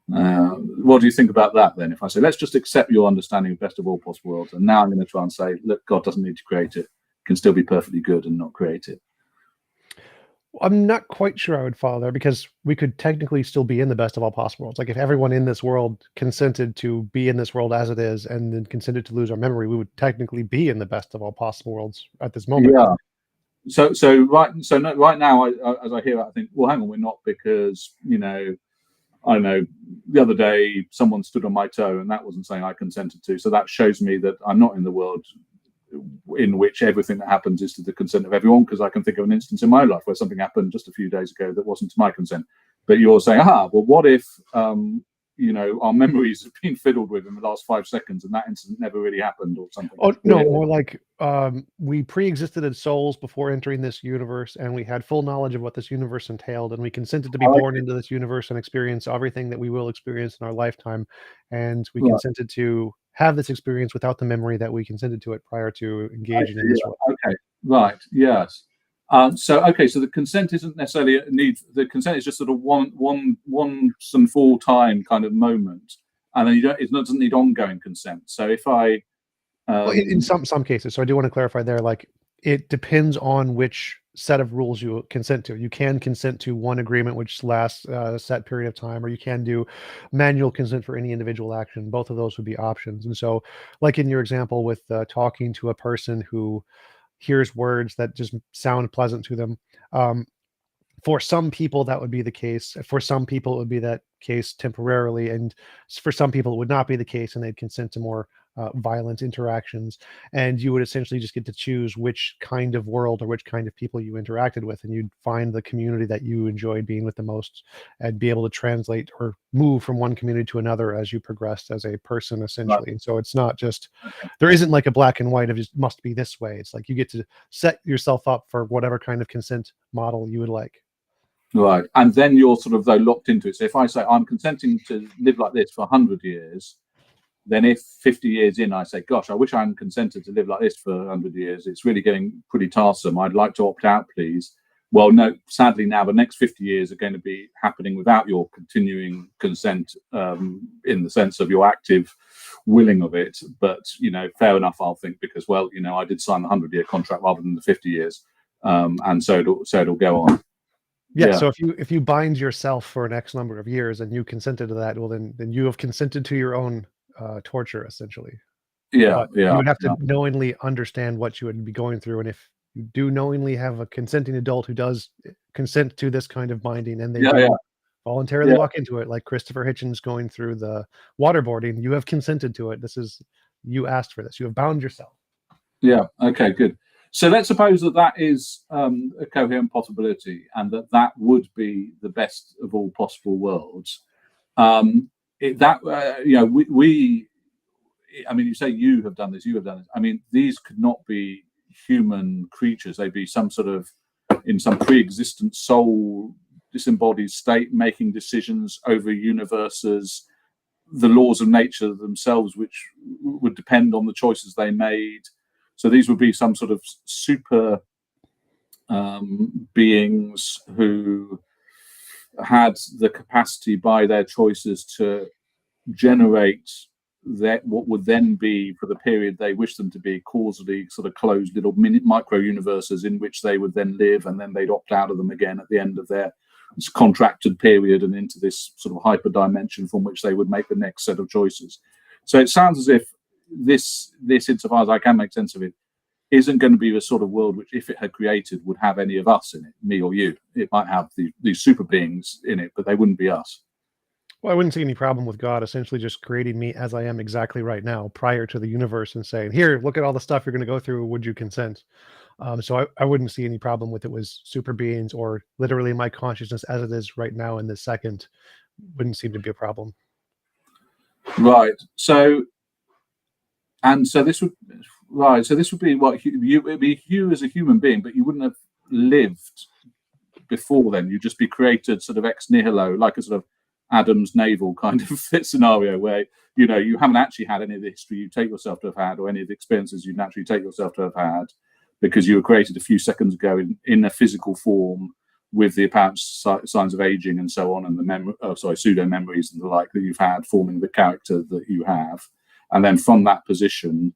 What do you think about that then? If I say, let's just accept your understanding of best of all possible worlds, and now I'm going to try and say, look, God doesn't need to create it, can still be perfectly good and not create it. I'm not quite sure I would follow there, because we could technically still be in the best of all possible worlds. Like if everyone in this world consented to be in this world as it is, and then consented to lose our memory, we would technically be in the best of all possible worlds at this moment. Yeah. Right now, as I hear it, I think, well, hang on, we're not, because I know the other day someone stood on my toe, and that wasn't saying I consented to. So that shows me that I'm not in the world in which everything that happens is to the consent of everyone, because I can think of an instance in my life where something happened just a few days ago that wasn't to my consent. But you're saying, well, what if our memories have been fiddled with in the last 5 seconds, and that incident never really happened, or something? Oh no, more like we pre-existed as souls before entering this universe, and we had full knowledge of what this universe entailed, and we consented to be born into this universe and experience everything that we will experience in our lifetime, and we consented to have this experience without the memory that we consented to it prior to engaging in this world. Okay, right, yes. So the consent isn't necessarily a need. The consent is just sort of once and for all time kind of moment, and then it doesn't need ongoing consent. So if I well, in some cases, so I do want to clarify there, like it depends on which set of rules you consent to. You can consent to one agreement which lasts a set period of time, or you can do manual consent for any individual action. Both of those would be options. And so, like in your example with talking to a person who hears words that just sound pleasant to them, for some people that would be the case. For some people it would be that case temporarily, and for some people it would not be the case, and they'd consent to more violent interactions. And you would essentially just get to choose which kind of world or which kind of people you interacted with, and you'd find the community that you enjoyed being with the most, and be able to translate or move from one community to another as you progressed as a person, essentially. Right. And so it's not just, there isn't like a black and white of just must be this way. It's like you get to set yourself up for whatever kind of consent model you would like. Right. And then you're sort of, though, locked into it. So if I say I'm consenting to live like this for 100 years, then if 50 years in I say, gosh, I wish I hadn't consented to live like this for 100 years, it's really getting pretty tiresome, I'd like to opt out, please. Well, no, sadly now the next 50 years are going to be happening without your continuing consent, in the sense of your active willing of it. But, fair enough, I'll think, because, well, I did sign the 100-year contract rather than the 50 years. And so it'll go on. Yeah, so if you bind yourself for an X number of years and you consented to that, well, then you have consented to your own torture, essentially. But you would have to knowingly understand what you would be going through, and if you do knowingly have a consenting adult who does consent to this kind of binding, and they voluntarily walk into it, like Christopher Hitchens going through the waterboarding, you have consented to it. You asked for this. You have bound yourself. Yeah. Okay. Good. So let's suppose that is a coherent possibility, and that would be the best of all possible worlds. You say you have done this. I mean, these could not be human creatures. They'd be some sort of, in some pre-existent soul, disembodied state, making decisions over universes, the laws of nature themselves, which would depend on the choices they made. So these would be some sort of super beings who had the capacity by their choices to generate what would then be, for the period they wish them to be, causally sort of closed little micro universes in which they would then live, and then they'd opt out of them again at the end of their contracted period and into this sort of hyper dimension from which they would make the next set of choices. So it sounds as if this, insofar as I can make sense of it, isn't going to be the sort of world which, if it had created, would have any of us in it, me or you. It might have these super beings in it, but they wouldn't be us. Well, I wouldn't see any problem with God essentially just creating me as I am exactly right now, prior to the universe, and saying, here, look at all the stuff you're going to go through. Would you consent? So I wouldn't see any problem with it was super beings, or literally my consciousness as it is right now in this second. Wouldn't seem to be a problem. Right. So this would, right. So this would be what it'd be you as a human being, but you wouldn't have lived before then. You'd just be created sort of ex nihilo, like a sort of Adam's navel kind of scenario where you haven't actually had any of the history you take yourself to have had, or any of the experiences you naturally take yourself to have had, because you were created a few seconds ago in a physical form with the apparent signs of aging and so on, and the pseudo memories and the like that you've had forming the character that you have, and then from that position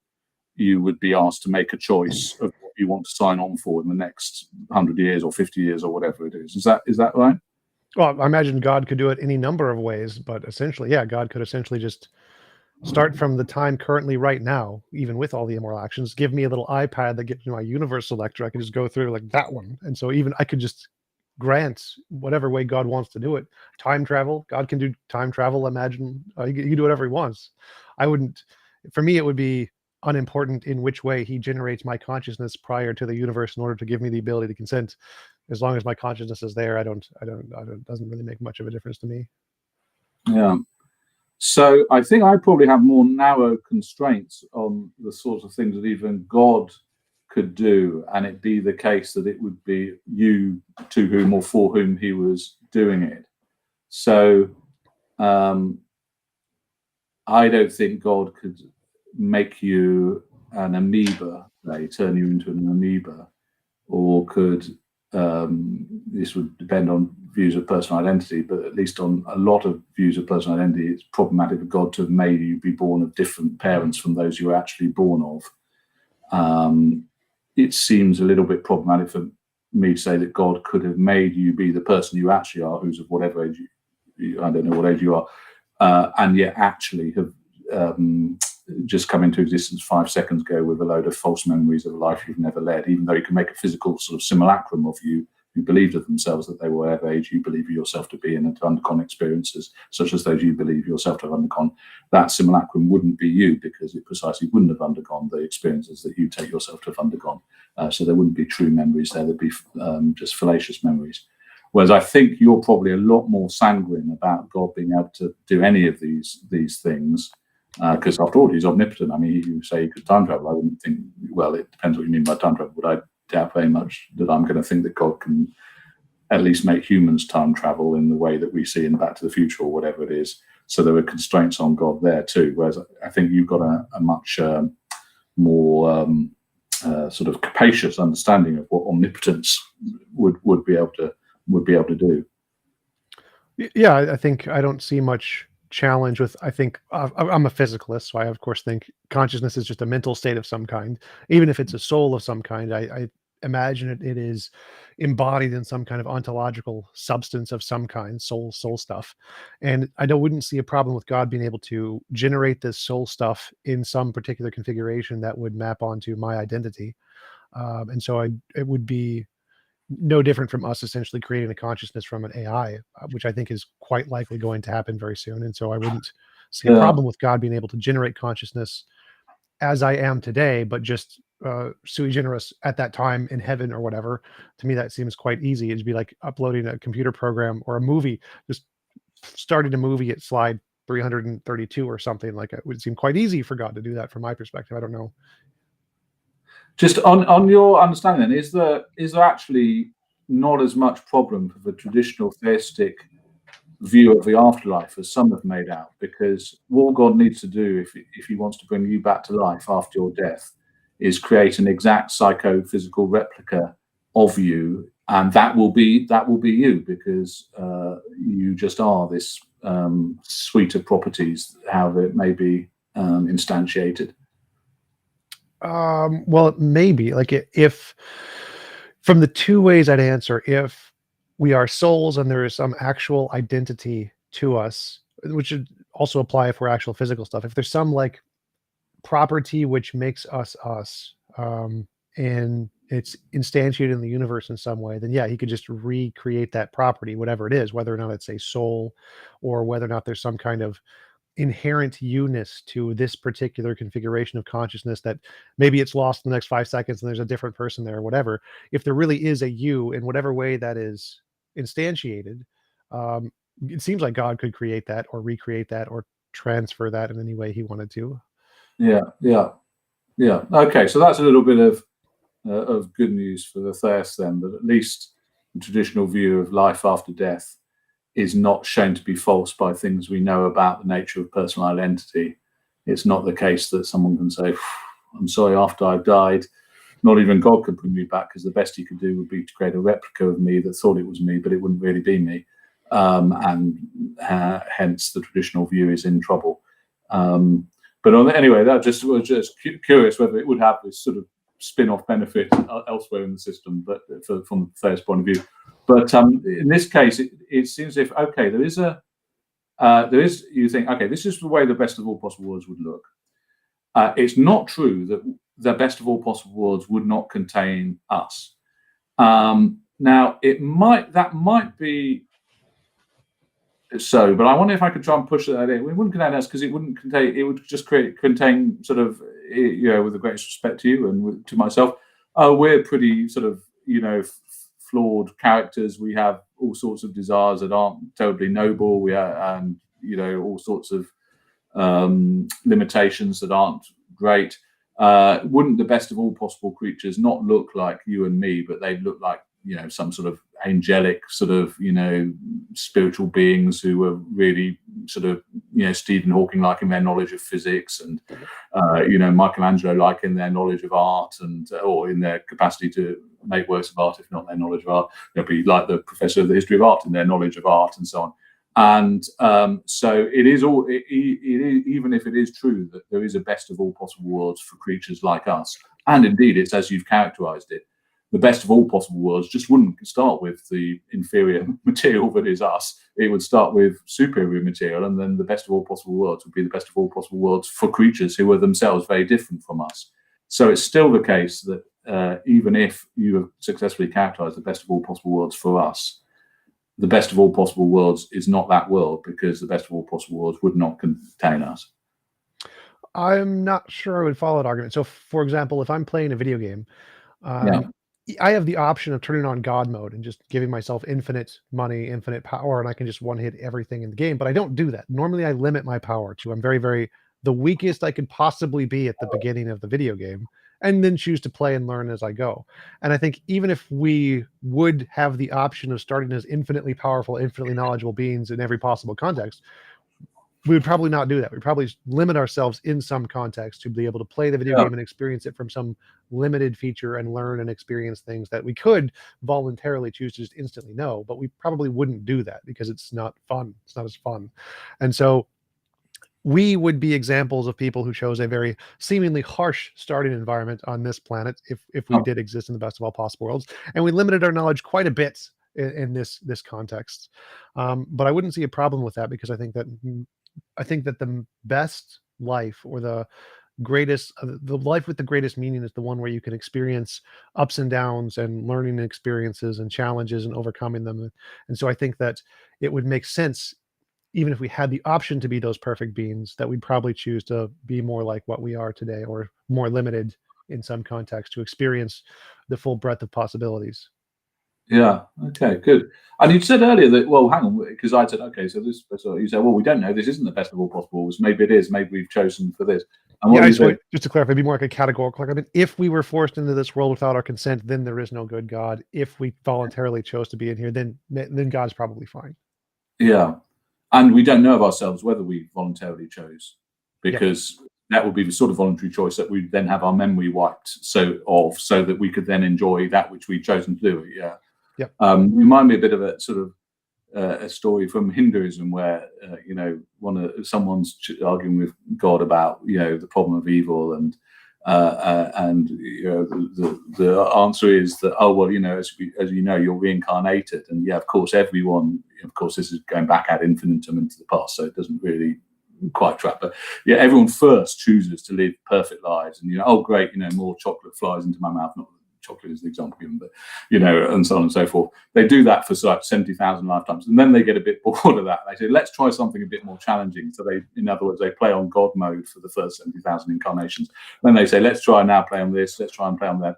you would be asked to make a choice of what you want to sign on for in the next 100 years or 50 years or whatever it is. Is that right? Well, I imagine God could do it any number of ways, but essentially, yeah, God could essentially just start from the time currently right now, even with all the immoral actions, give me a little iPad that gives me my universe selector. I can just go through like that one. And so even I could just grant whatever way God wants to do it. Time travel, God can do time travel. Imagine he can do whatever he wants. I wouldn't, for me, it would be unimportant in which way he generates my consciousness prior to the universe in order to give me the ability to consent. As long as my consciousness is there, I don't, doesn't really make much of a difference to me. Yeah. So I think I probably have more narrow constraints on the sorts of things that even God could do, and it be the case that it would be you to whom or for whom he was doing it. So I don't think God could make you an amoeba, turn you into an amoeba, or could this would depend on views of personal identity, but at least on a lot of views of personal identity, it's problematic for God to have made you be born of different parents from those you were actually born of. It seems a little bit problematic for me to say that God could have made you be the person you actually are, who's of whatever age I don't know what age you are, and yet actually have just come into existence 5 seconds ago with a load of false memories of a life you've never led, even though you can make a physical sort of simulacrum of you who believed of themselves that they were whatever age you believe yourself to be and had undergone experiences such as those you believe yourself to have undergone. That simulacrum wouldn't be you, because it precisely wouldn't have undergone the experiences that you take yourself to have undergone. So there wouldn't be true memories there, there'd be just fallacious memories. Whereas I think you're probably a lot more sanguine about God being able to do any of these things, because after all, he's omnipotent. I mean, you say he could time travel. I wouldn't think, well, it depends what you mean by time travel, but I doubt very much that I'm going to think that God can at least make humans time travel in the way that we see in Back to the Future or whatever it is. So there are constraints on God there too. Whereas I think you've got a much more sort of capacious understanding of what omnipotence would be able to do. Yeah, I think I don't see much challenge with, I think I'm a physicalist, so I of course think consciousness is just a mental state of some kind. Even if it's a soul of some kind, I imagine it is embodied in some kind of ontological substance of some kind, soul stuff. And wouldn't see a problem with God being able to generate this soul stuff in some particular configuration that would map onto my identity. And so it would be no different from us essentially creating a consciousness from an AI, which I think is quite likely going to happen very soon. And so I wouldn't see a problem with God being able to generate consciousness as I am today, but just sui generis at that time in heaven or whatever. To me, that seems quite easy. It'd be like uploading a computer program or a movie, just starting a movie at slide 332 or something. Like, it would seem quite easy for God to do that from my perspective. I don't know. Just on your understanding, then, is there actually not as much problem for the traditional theistic view of the afterlife as some have made out? Because what God needs to do if he wants to bring you back to life after your death is create an exact psychophysical replica of you, and that will be you, because you just are this suite of properties, however it may be instantiated. Well, maybe like if from the two ways I'd answer, if we are souls and there is some actual identity to us, which would also apply if we're actual physical stuff. If there's some like property which makes us us, and it's instantiated in the universe in some way, then yeah, he could just recreate that property, whatever it is, whether or not it's a soul or whether or not there's some kind of inherent you-ness to this particular configuration of consciousness that maybe it's lost in the next 5 seconds and there's a different person there or whatever. If there really is a you in whatever way that is instantiated, um, it seems like God could create that or recreate that or transfer that in any way he wanted to. Yeah. Yeah. Okay. So that's a little bit of good news for the theists then, that at least the traditional view of life after death is not shown to be false by things we know about the nature of personal identity. It's not the case that someone can say, I'm sorry, after I've died, not even God could bring me back, because the best he could do would be to create a replica of me that thought it was me, but it wouldn't really be me. And hence the traditional view is in trouble. Anyway, that just was just curious whether it would have this sort of spin-off benefit elsewhere in the system, but from the theist point of view. But in this case, it seems if okay, there is you think okay, this is the way the best of all possible worlds would look. It's not true that the best of all possible worlds would not contain us. Now, that might be so, but I wonder if I could try and push that in. It wouldn't contain us because it wouldn't contain. It would just contain sort of, with the greatest respect to you and to myself. We're pretty sort of, flawed characters. We have all sorts of desires that aren't terribly noble. We are, and all sorts of limitations that aren't great. Wouldn't the best of all possible creatures not look like you and me, but they'd look like some sort of angelic sort of spiritual beings who were really sort of Stephen Hawking like in their knowledge of physics, and Michelangelo like in their knowledge of art, and or in their capacity to make works of art, if not their knowledge of art. They'll be like the professor of the history of art in their knowledge of art, and so on. And so it is all. Even if it is true that there is a best of all possible worlds for creatures like us, and indeed it's as you've characterized it, the best of all possible worlds just wouldn't start with the inferior material that is us. It would start with superior material, and then the best of all possible worlds would be the best of all possible worlds for creatures who are themselves very different from us. So it's still the case that even if you have successfully characterized the best of all possible worlds for us, the best of all possible worlds is not that world, because the best of all possible worlds would not contain us. I'm not sure I would follow that argument. So, for example, if I'm playing a video game, Yeah. I have the option of turning on God mode and just giving myself infinite money, infinite power, and I can just one hit everything in the game. But I don't do that. Normally, I limit my power to I'm very, very the weakest I could possibly be at the beginning of the video game, and then choose to play and learn as I go. And I think even if we would have the option of starting as infinitely powerful, infinitely knowledgeable beings in every possible context, we would probably not do that. We'd probably limit ourselves in some context to be able to play the video game and experience it from some limited feature and learn and experience things that we could voluntarily choose to just instantly know, but we probably wouldn't do that because it's not fun. It's not as fun. And so we would be examples of people who chose a very seemingly harsh starting environment on this planet if we did exist in the best of all possible worlds, and we limited our knowledge quite a bit in this context. But I wouldn't see a problem with that, because I think that the best life, or the greatest, the life with the greatest meaning, is the one where you can experience ups and downs and learning experiences and challenges and overcoming them. And so I think that it would make sense, even if we had the option to be those perfect beings, that we'd probably choose to be more like what we are today, or more limited in some context, to experience the full breadth of possibilities. Yeah. Okay. Good. And you said earlier that, well, hang on, because I said, okay, so this. So you said, well, we don't know. This isn't the best of all possible worlds. Maybe it is. Maybe we've chosen for this. And what just to clarify, be more like a categorical. I mean, if we were forced into this world without our consent, then there is no good God. If we voluntarily chose to be in here, then God's probably fine. Yeah. And we don't know of ourselves whether we voluntarily chose, because that would be the sort of voluntary choice that we then have our memory wiped so that we could then enjoy that which we've chosen to do. Yeah. Remind me a bit of a sort of a story from Hinduism where someone's arguing with God about the problem of evil, and the answer is that, oh well, as you know, you're reincarnated, and of course everyone, of course this is going back ad infinitum into the past, so it doesn't really quite track, but everyone first chooses to live perfect lives, and oh great, more chocolate flies into my mouth. Not chocolate is the example given, but and so on and so forth. They do that for like 70,000 lifetimes, and then they get a bit bored of that. They say, let's try something a bit more challenging. So they, in other words, they play on God mode for the first 70,000 incarnations. Then they say, let's try now play on this, let's try and play on that.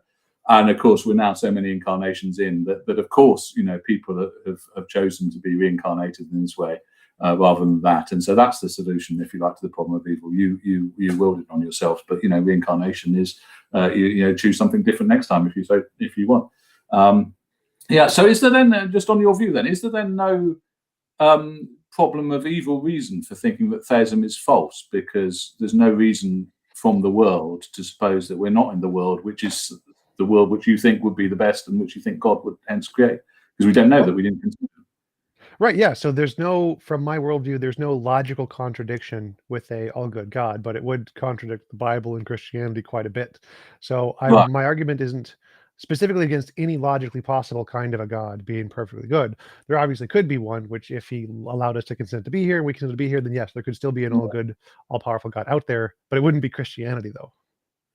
And of course, we're now so many incarnations in that of course, people have chosen to be reincarnated in this way. rather than that. And so that's the solution, if you like, to the problem of evil. You willed it on yourselves, but reincarnation is you choose something different next time if you want. So is there then, just on your view then, is there then no problem of evil reason for thinking that theism is false, because there's no reason from the world to suppose that we're not in the world, which is the world which you think would be the best and which you think God would hence create, because we don't know that we didn't consider. Right, yeah. So there's no, from my worldview, there's no logical contradiction with a all-good God, but it would contradict the Bible and Christianity quite a bit. So Right. my argument isn't specifically against any logically possible kind of a God being perfectly good. There obviously could be one, which if he allowed us to consent to be here and we consent to be here, then yes, there could still be an all-good, all-powerful God out there, but it wouldn't be Christianity, though.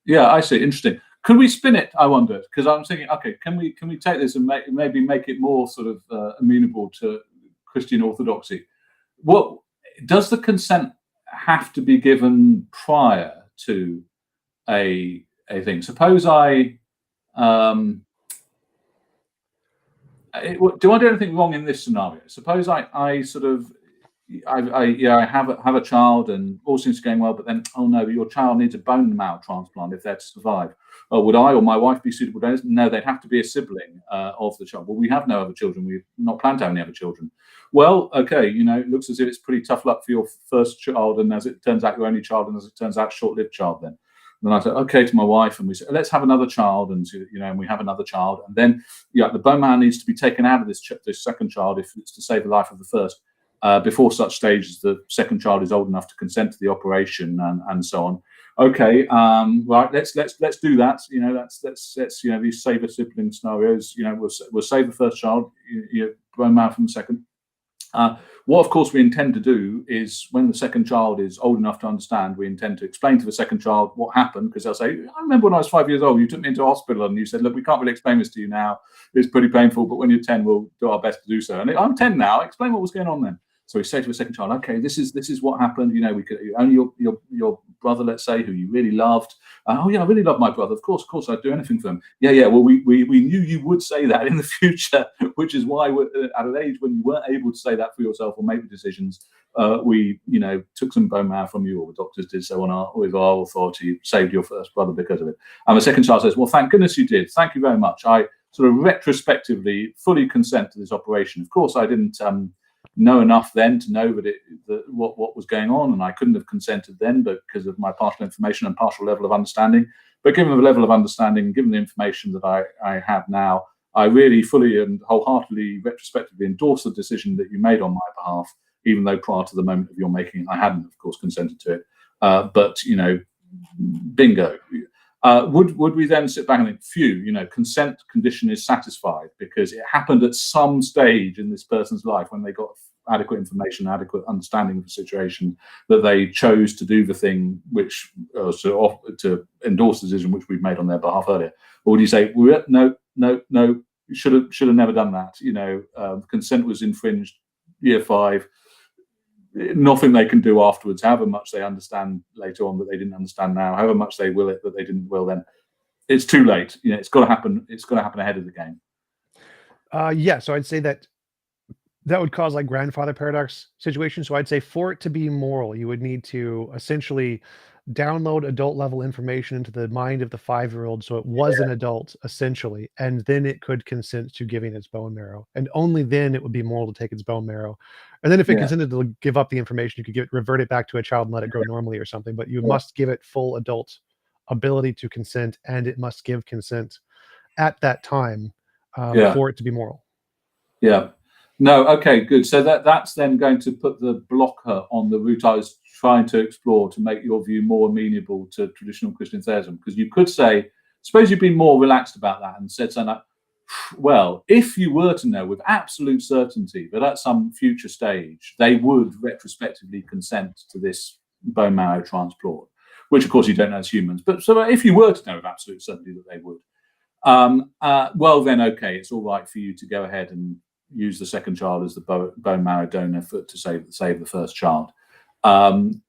Yeah, I see. Interesting. Could we spin it? I wonder, because I'm thinking, okay, can we take this and maybe make it more sort of amenable to Christian orthodoxy? What does the consent have to be given prior to a thing? Suppose I do I do anything wrong in this scenario? Suppose I sort of I have a child and all seems to be going well, but then, oh no, your child needs a bone marrow transplant if they're to survive. Oh, would I or my wife be suitable donors? No, they'd have to be a sibling of the child. Well, we have no other children. We've not planned to have any other children. Well, okay, it looks as if it's pretty tough luck for your first child, and as it turns out, your only child, and as it turns out, short-lived child then. And then I said, okay, to my wife, and we said, let's have another child, and and we have another child, and then the bone marrow needs to be taken out of this second child if it's to save the life of the first. Before such stage as the second child is old enough to consent to the operation and so on. Okay, right. Let's do that. Let's these save a sibling scenarios. We'll save the first child. Bone marrow from the second. What, of course, we intend to do is when the second child is old enough to understand, we intend to explain to the second child what happened, because they'll say, I remember when I was 5 years old, you took me into hospital and you said, look, we can't really explain this to you now. It's pretty painful, but when you're 10, we'll do our best to do so. And I'm 10 now. Explain what was going on then. So we say to the second child, okay, this is what happened. We could only your brother, let's say, who you really loved. Oh yeah, I really love my brother. Of course, I'd do anything for him. Yeah. Well, we knew you would say that in the future, which is why we're at an age when you weren't able to say that for yourself or make the decisions. We took some bone marrow from you, or the doctors did so with our authority, saved your first brother because of it. And the second child says, well, thank goodness you did. Thank you very much. I sort of retrospectively fully consent to this operation. Of course, I didn't know enough then to know what was going on, and I couldn't have consented then, but because of my partial information and partial level of understanding. But given the level of understanding, given the information that I have now, I really fully and wholeheartedly, retrospectively endorse the decision that you made on my behalf, even though prior to the moment of your making, I hadn't, of course, consented to it. But bingo. Would we then sit back and think, phew, consent condition is satisfied because it happened at some stage in this person's life when they got adequate information, adequate understanding of the situation, that they chose to do the thing which to endorse the decision which we've made on their behalf earlier? Or would you say, no, you should have never done that? Consent was infringed year 5. Nothing they can do afterwards, however much they understand later on that they didn't understand now, however much they will it that they didn't will then. It's too late. It's got to happen. It's got to happen ahead of the game. Yeah, so I'd say that would cause like grandfather paradox situation. So I'd say for it to be moral, you would need to essentially download adult level information into the mind of the 5-year-old so it was an adult essentially, and then it could consent to giving its bone marrow, and only then it would be moral to take its bone marrow. And then if it consented to give up the information, you could revert it back to a child and let it grow normally or something, but you must give it full adult ability to consent, and it must give consent at that time for it to be moral. No, okay, good. So that's then going to put the blocker on the route I was trying to explore to make your view more amenable to traditional Christian theism. Because you could say, suppose you'd been more relaxed about that and said something like, well, if you were to know with absolute certainty that at some future stage they would retrospectively consent to this bone marrow transplant, which of course you don't know as humans, but so if you were to know with absolute certainty that they would, well then, okay, it's all right for you to go ahead and use the second child as the bone marrow donor to save the first child. And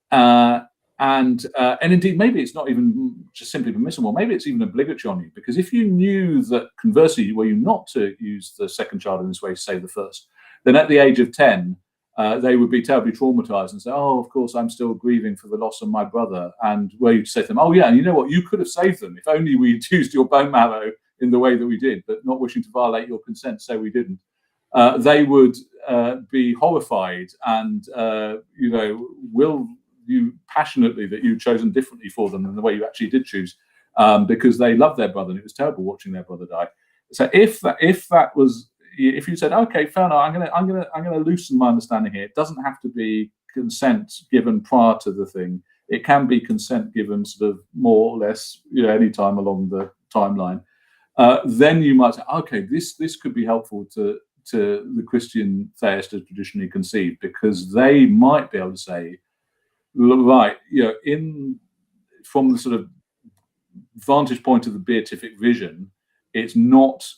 indeed, maybe it's not even just simply permissible. Maybe it's even obligatory on you, because if you knew that conversely, were you not to use the second child in this way to save the first, then at the age of 10, they would be terribly traumatized and say, oh, of course, I'm still grieving for the loss of my brother. And were you to say to them, oh, yeah, and you know what, you could have saved them if only we'd used your bone marrow in the way that we did, but not wishing to violate your consent, so we didn't. They would be horrified and, will you passionately that you'd chosen differently for them than the way you actually did choose, because they loved their brother and it was terrible watching their brother die. So if you said, okay, fair enough, I'm gonna loosen my understanding here. It doesn't have to be consent given prior to the thing. It can be consent given sort of more or less, any time along the timeline. Then you might say, okay, this could be helpful to the Christian theist as traditionally conceived, because they might be able to say, right, from the sort of vantage point of the beatific vision, it's not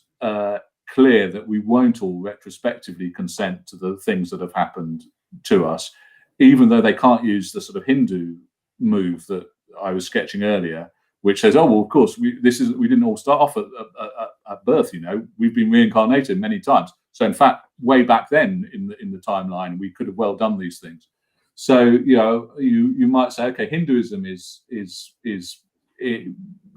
clear that we won't all retrospectively consent to the things that have happened to us, even though they can't use the sort of Hindu move that I was sketching earlier, which says, oh, well, of course, we didn't all start off at birth, we've been reincarnated many times. So in fact, way back then in the timeline, we could have well done these things. So, you might say, okay, Hinduism is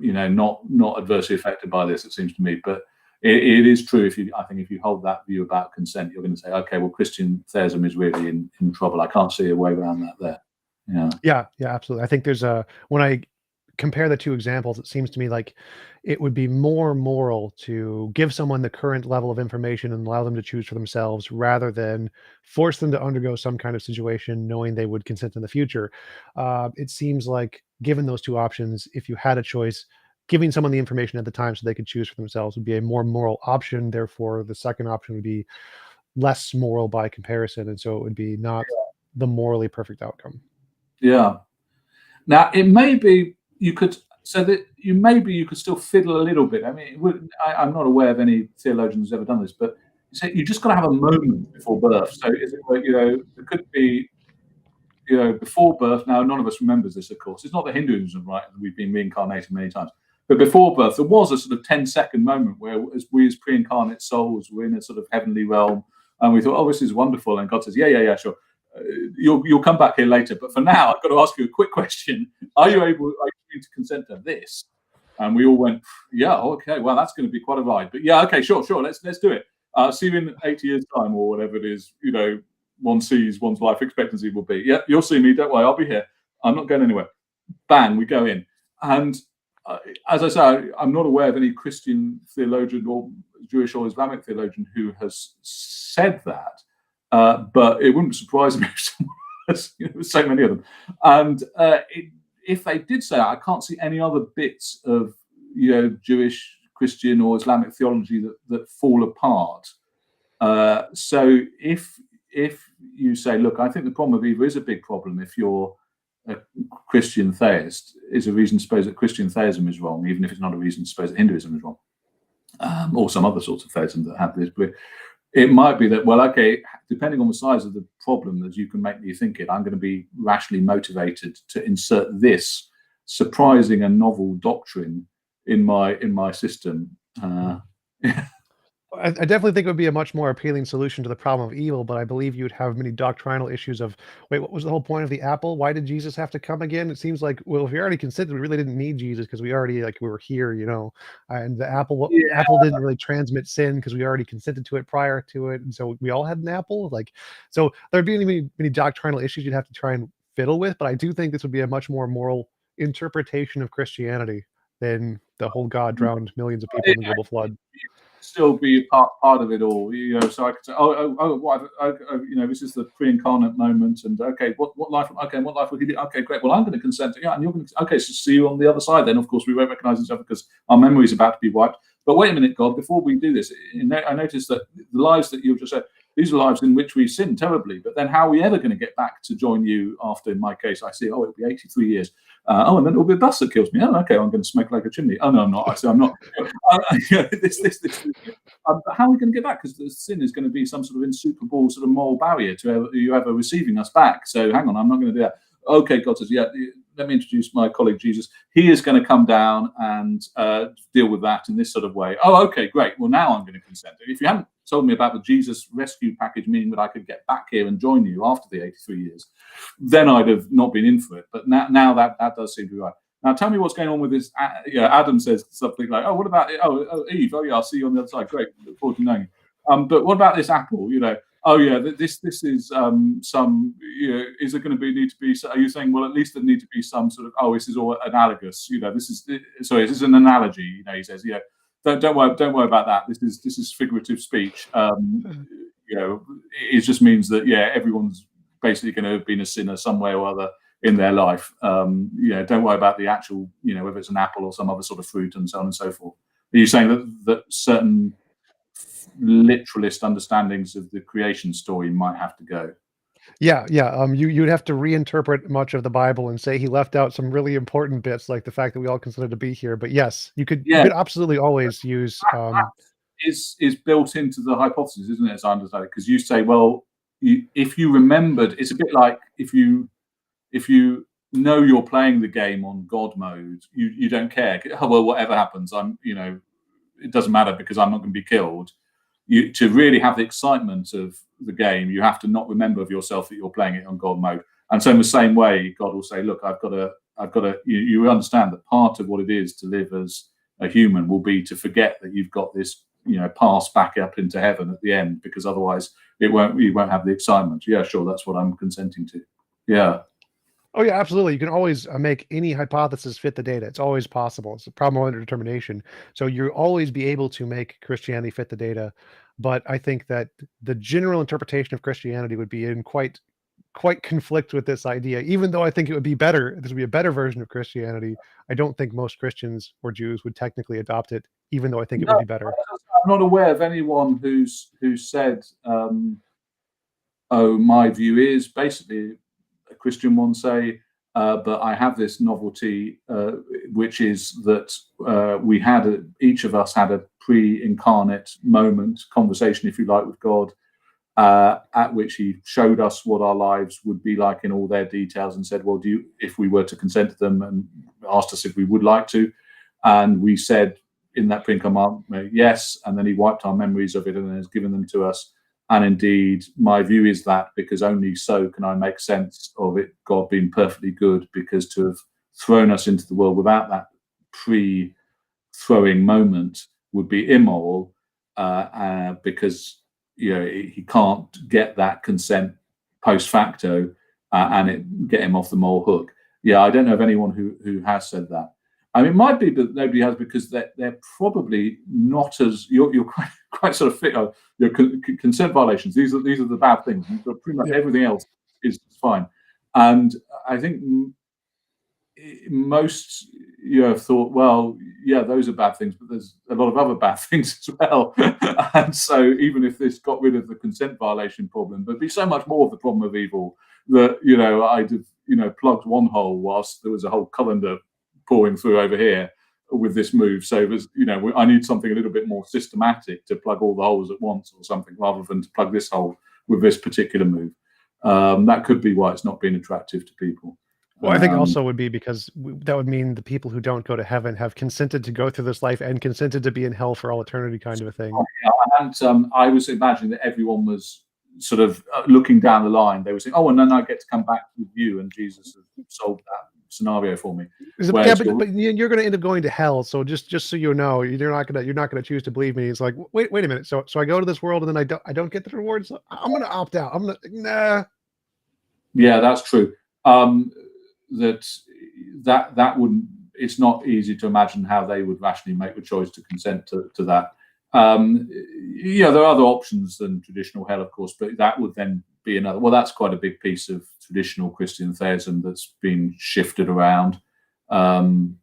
not adversely affected by this, it seems to me, but it is true. If you hold that view about consent, you're going to say, okay, well, Christian theism is really in trouble. I can't see a way around that there. Yeah, absolutely. I think there's when I compare the two examples, it seems to me like it would be more moral to give someone the current level of information and allow them to choose for themselves, rather than force them to undergo some kind of situation knowing they would consent in the future. It seems like, given those two options, if you had a choice, giving someone the information at the time so they could choose for themselves would be a more moral option. Therefore, the second option would be less moral by comparison, and so it would be not the morally perfect outcome. Yeah. Now, it may be you could still fiddle a little bit. I mean, I'm not aware of any theologian who's ever done this, but you just got to have a moment before birth. So is it like, it could be, before birth. Now, none of us remembers this, of course. It's not the Hinduism, right? We've been reincarnated many times. But before birth, there was a sort of 10-second moment where we as pre-incarnate souls were in a sort of heavenly realm, and we thought, oh, this is wonderful. And God says, yeah, sure. You'll come back here later, but for now, I've got to ask you a quick question. Are you to consent to this? And we all went, yeah, okay, well, that's going to be quite a ride. But yeah, okay, sure, let's do it. See you in 80 years' time, or whatever it is, one sees one's life expectancy will be. Yeah, you'll see me, don't worry, I'll be here. I'm not going anywhere. Bang, we go in. And as I say, I'm not aware of any Christian theologian or Jewish or Islamic theologian who has said that. But it wouldn't surprise me if someone has, so many of them. And if they did say that, I can't see any other bits of Jewish, Christian, or Islamic theology that fall apart. So if you say, look, I think the problem of evil is a big problem. If you're a Christian theist, is a reason to suppose that Christian theism is wrong, even if it's not a reason to suppose that Hinduism is wrong, or some other sorts of theism that have this. But it might be that, well, okay, depending on the size of the problem, as you can make me think it, I'm going to be rationally motivated to insert this surprising and novel doctrine in my system. I definitely think it would be a much more appealing solution to the problem of evil, but I believe you'd have many doctrinal issues of, wait, what was the whole point of the apple? Why did Jesus have to come again? It seems like, well, if we already consented, we really didn't need Jesus because we already, we were here, and the apple didn't really transmit sin because we already consented to it prior to it. And so we all had an apple. So there'd be many doctrinal issues you'd have to try and fiddle with, but I do think this would be a much more moral interpretation of Christianity than the whole God drowned millions of people in the global flood. Still be part of it all, so I could say, this is the pre-incarnate moment, and okay, what life will he do? Okay, great, well, I'm going to consent, and you're going to, okay, so see you on the other side then. Of course, we won't recognize each other because our memory is about to be wiped. But wait a minute, God, before we do this, I noticed that the lives that you've just said, these are lives in which we sin terribly, but then how are we ever going to get back to join you after, in my case, I see, it'll be 83 years. And then it'll be a bus that kills me. Oh, okay, I'm going to smoke like a chimney. Oh, no, I'm not. I say I'm not. But how are we going to get back? Because the sin is going to be some sort of insuperable sort of moral barrier to you ever receiving us back. So hang on, I'm not going to do that. Okay, God says, yeah, let me introduce my colleague Jesus. He is going to come down and deal with that in this sort of way. Oh, okay, great. Well, now I'm going to consent. If you hadn't told me about the Jesus rescue package, meaning that I could get back here and join you after the 83 years, then I'd have not been in for it. But now that does seem to be right. Now, tell me what's going on with this. Adam says something like, "Oh, what about Eve? Oh, yeah, I'll see you on the other side. Great, look forward to knowing you." But what about this Apple? Oh, yeah, this is some. Is it going to need to be? Are you saying, well, at least there need to be some sort of? Oh, this is all analogous. This is sorry, this is an analogy. He says, don't worry about that. This is figurative speech. It just means that everyone's basically going to have been a sinner some way or other in their life. Don't worry about the actual, whether it's an apple or some other sort of fruit and so on and so forth. Are you saying that certain literalist understandings of the creation story might have to go? Yeah. You'd have to reinterpret much of the Bible and say he left out some really important bits, like the fact that we all consider to be here. But yes, you could absolutely always use. Is built into the hypothesis, isn't it? As I understand it, because you say, well, if you remembered, it's a bit like if you know you're playing the game on God mode, you don't care. Oh, well, whatever happens, it doesn't matter because I'm not going to be killed. To really have the excitement of the game, you have to not remember of yourself that you're playing it on God mode. And so in the same way, God will say, look, I've got to. You understand that part of what it is to live as a human will be to forget that you've got this, pass back up into heaven at the end, because otherwise you won't have the excitement. Yeah, sure, that's what I'm consenting to. Yeah. Oh yeah, absolutely. You can always make any hypothesis fit the data. It's always possible. It's a problem under determination. So you'll always be able to make Christianity fit the data. But I think that the general interpretation of Christianity would be in quite conflict with this idea. Even though I think it would be better, this would be a better version of Christianity. I don't think most Christians or Jews would technically adopt it, even though I think it would be better. I'm not aware of anyone who said, "Oh, my view is," basically a Christian one say, but I have this novelty, which is that each of us had a pre-incarnate conversation, if you like, with God, at which he showed us what our lives would be like in all their details and said, well, if we were to consent to them, and asked us if we would like to, and we said in that pre-incarnate, yes, and then he wiped our memories of it and has given them to us. And indeed, my view is that because only so can I make sense of it, God being perfectly good, because to have thrown us into the world without that pre-throwing moment would be immoral, because he can't get that consent post facto and get him off the moral hook. Yeah, I don't know of anyone who has said that. I mean, it might be that nobody has, because they're probably not as you're quite sort of fit. Consent violations. These are the bad things. Pretty much everything else is fine. And I think most have thought, well, yeah, those are bad things, but there's a lot of other bad things as well. And so even if this got rid of the consent violation problem, there'd be so much more of the problem of evil that I'd have plugged one hole whilst there was a whole colander pouring through over here with this move. So there's I need something a little bit more systematic to plug all the holes at once or something, rather than to plug this hole with this particular move. That could be why it's not been attractive to people. Well, I think also would be because that would mean the people who don't go to heaven have consented to go through this life and consented to be in hell for all eternity, kind of a thing. And I was imagining that everyone was sort of looking down the line. They were saying, "Oh, and then I get to come back with you," and Jesus has solved that scenario for me. But you're going to end up going to hell. So just so you know, you're not going to choose to believe me. It's like, wait a minute. So I go to this world and then I don't get the rewards. So I'm going to opt out. Nah. Yeah, that's true. That wouldn't. It's not easy to imagine how they would rationally make the choice to consent to that. There are other options than traditional hell, of course, but that would then be another. Well, that's quite a big piece of traditional Christian theism that's been shifted around. I mean,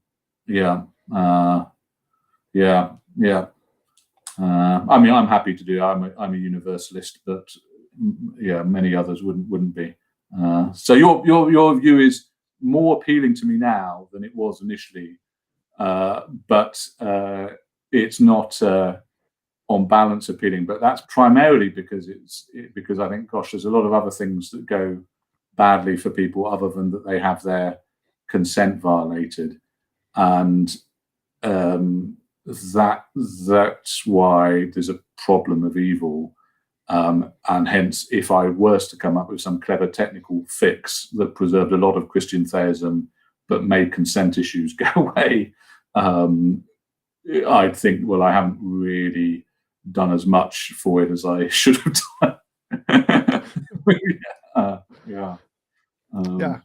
I'm happy to do. I'm a universalist, but many others wouldn't be. So your view is more appealing to me now than it was initially, but it's not on balance appealing. But that's primarily because I think, gosh, there's a lot of other things that go badly for people other than that they have their consent violated, and that's why there's a problem of evil. And hence, if I was to come up with some clever technical fix that preserved a lot of Christian theism but made consent issues go away, I'd think, well, I haven't really done as much for it as I should have done. Yeah. Yeah.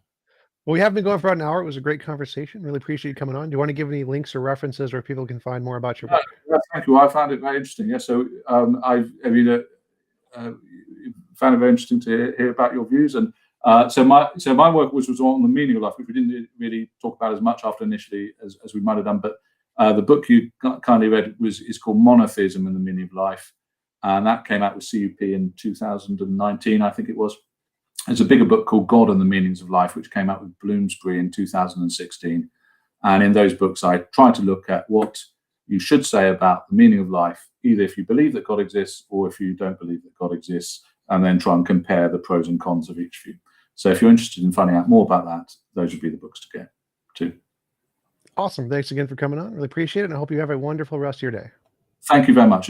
Well, we have been going for about an hour. It was a great conversation. Really appreciate you coming on. Do you want to give any links or references where people can find more about your book? Thank you. I found it very interesting. Yeah. So found it very interesting to hear about your views. And so my work was on the meaning of life, which we didn't really talk about as much after initially as we might have done. But the book you kindly read is called Monotheism and the Meaning of Life, and that came out with CUP in 2019, I think it was. There's a bigger book called God and the Meanings of Life, which came out with Bloomsbury in 2016. And in those books, I try to look at what you should say about the meaning of life, either if you believe that God exists or if you don't believe that God exists, and then try and compare the pros and cons of each view. So if you're interested in finding out more about that, those would be the books to get to. Awesome. Thanks again for coming on. Really appreciate it. And I hope you have a wonderful rest of your day. Thank you very much.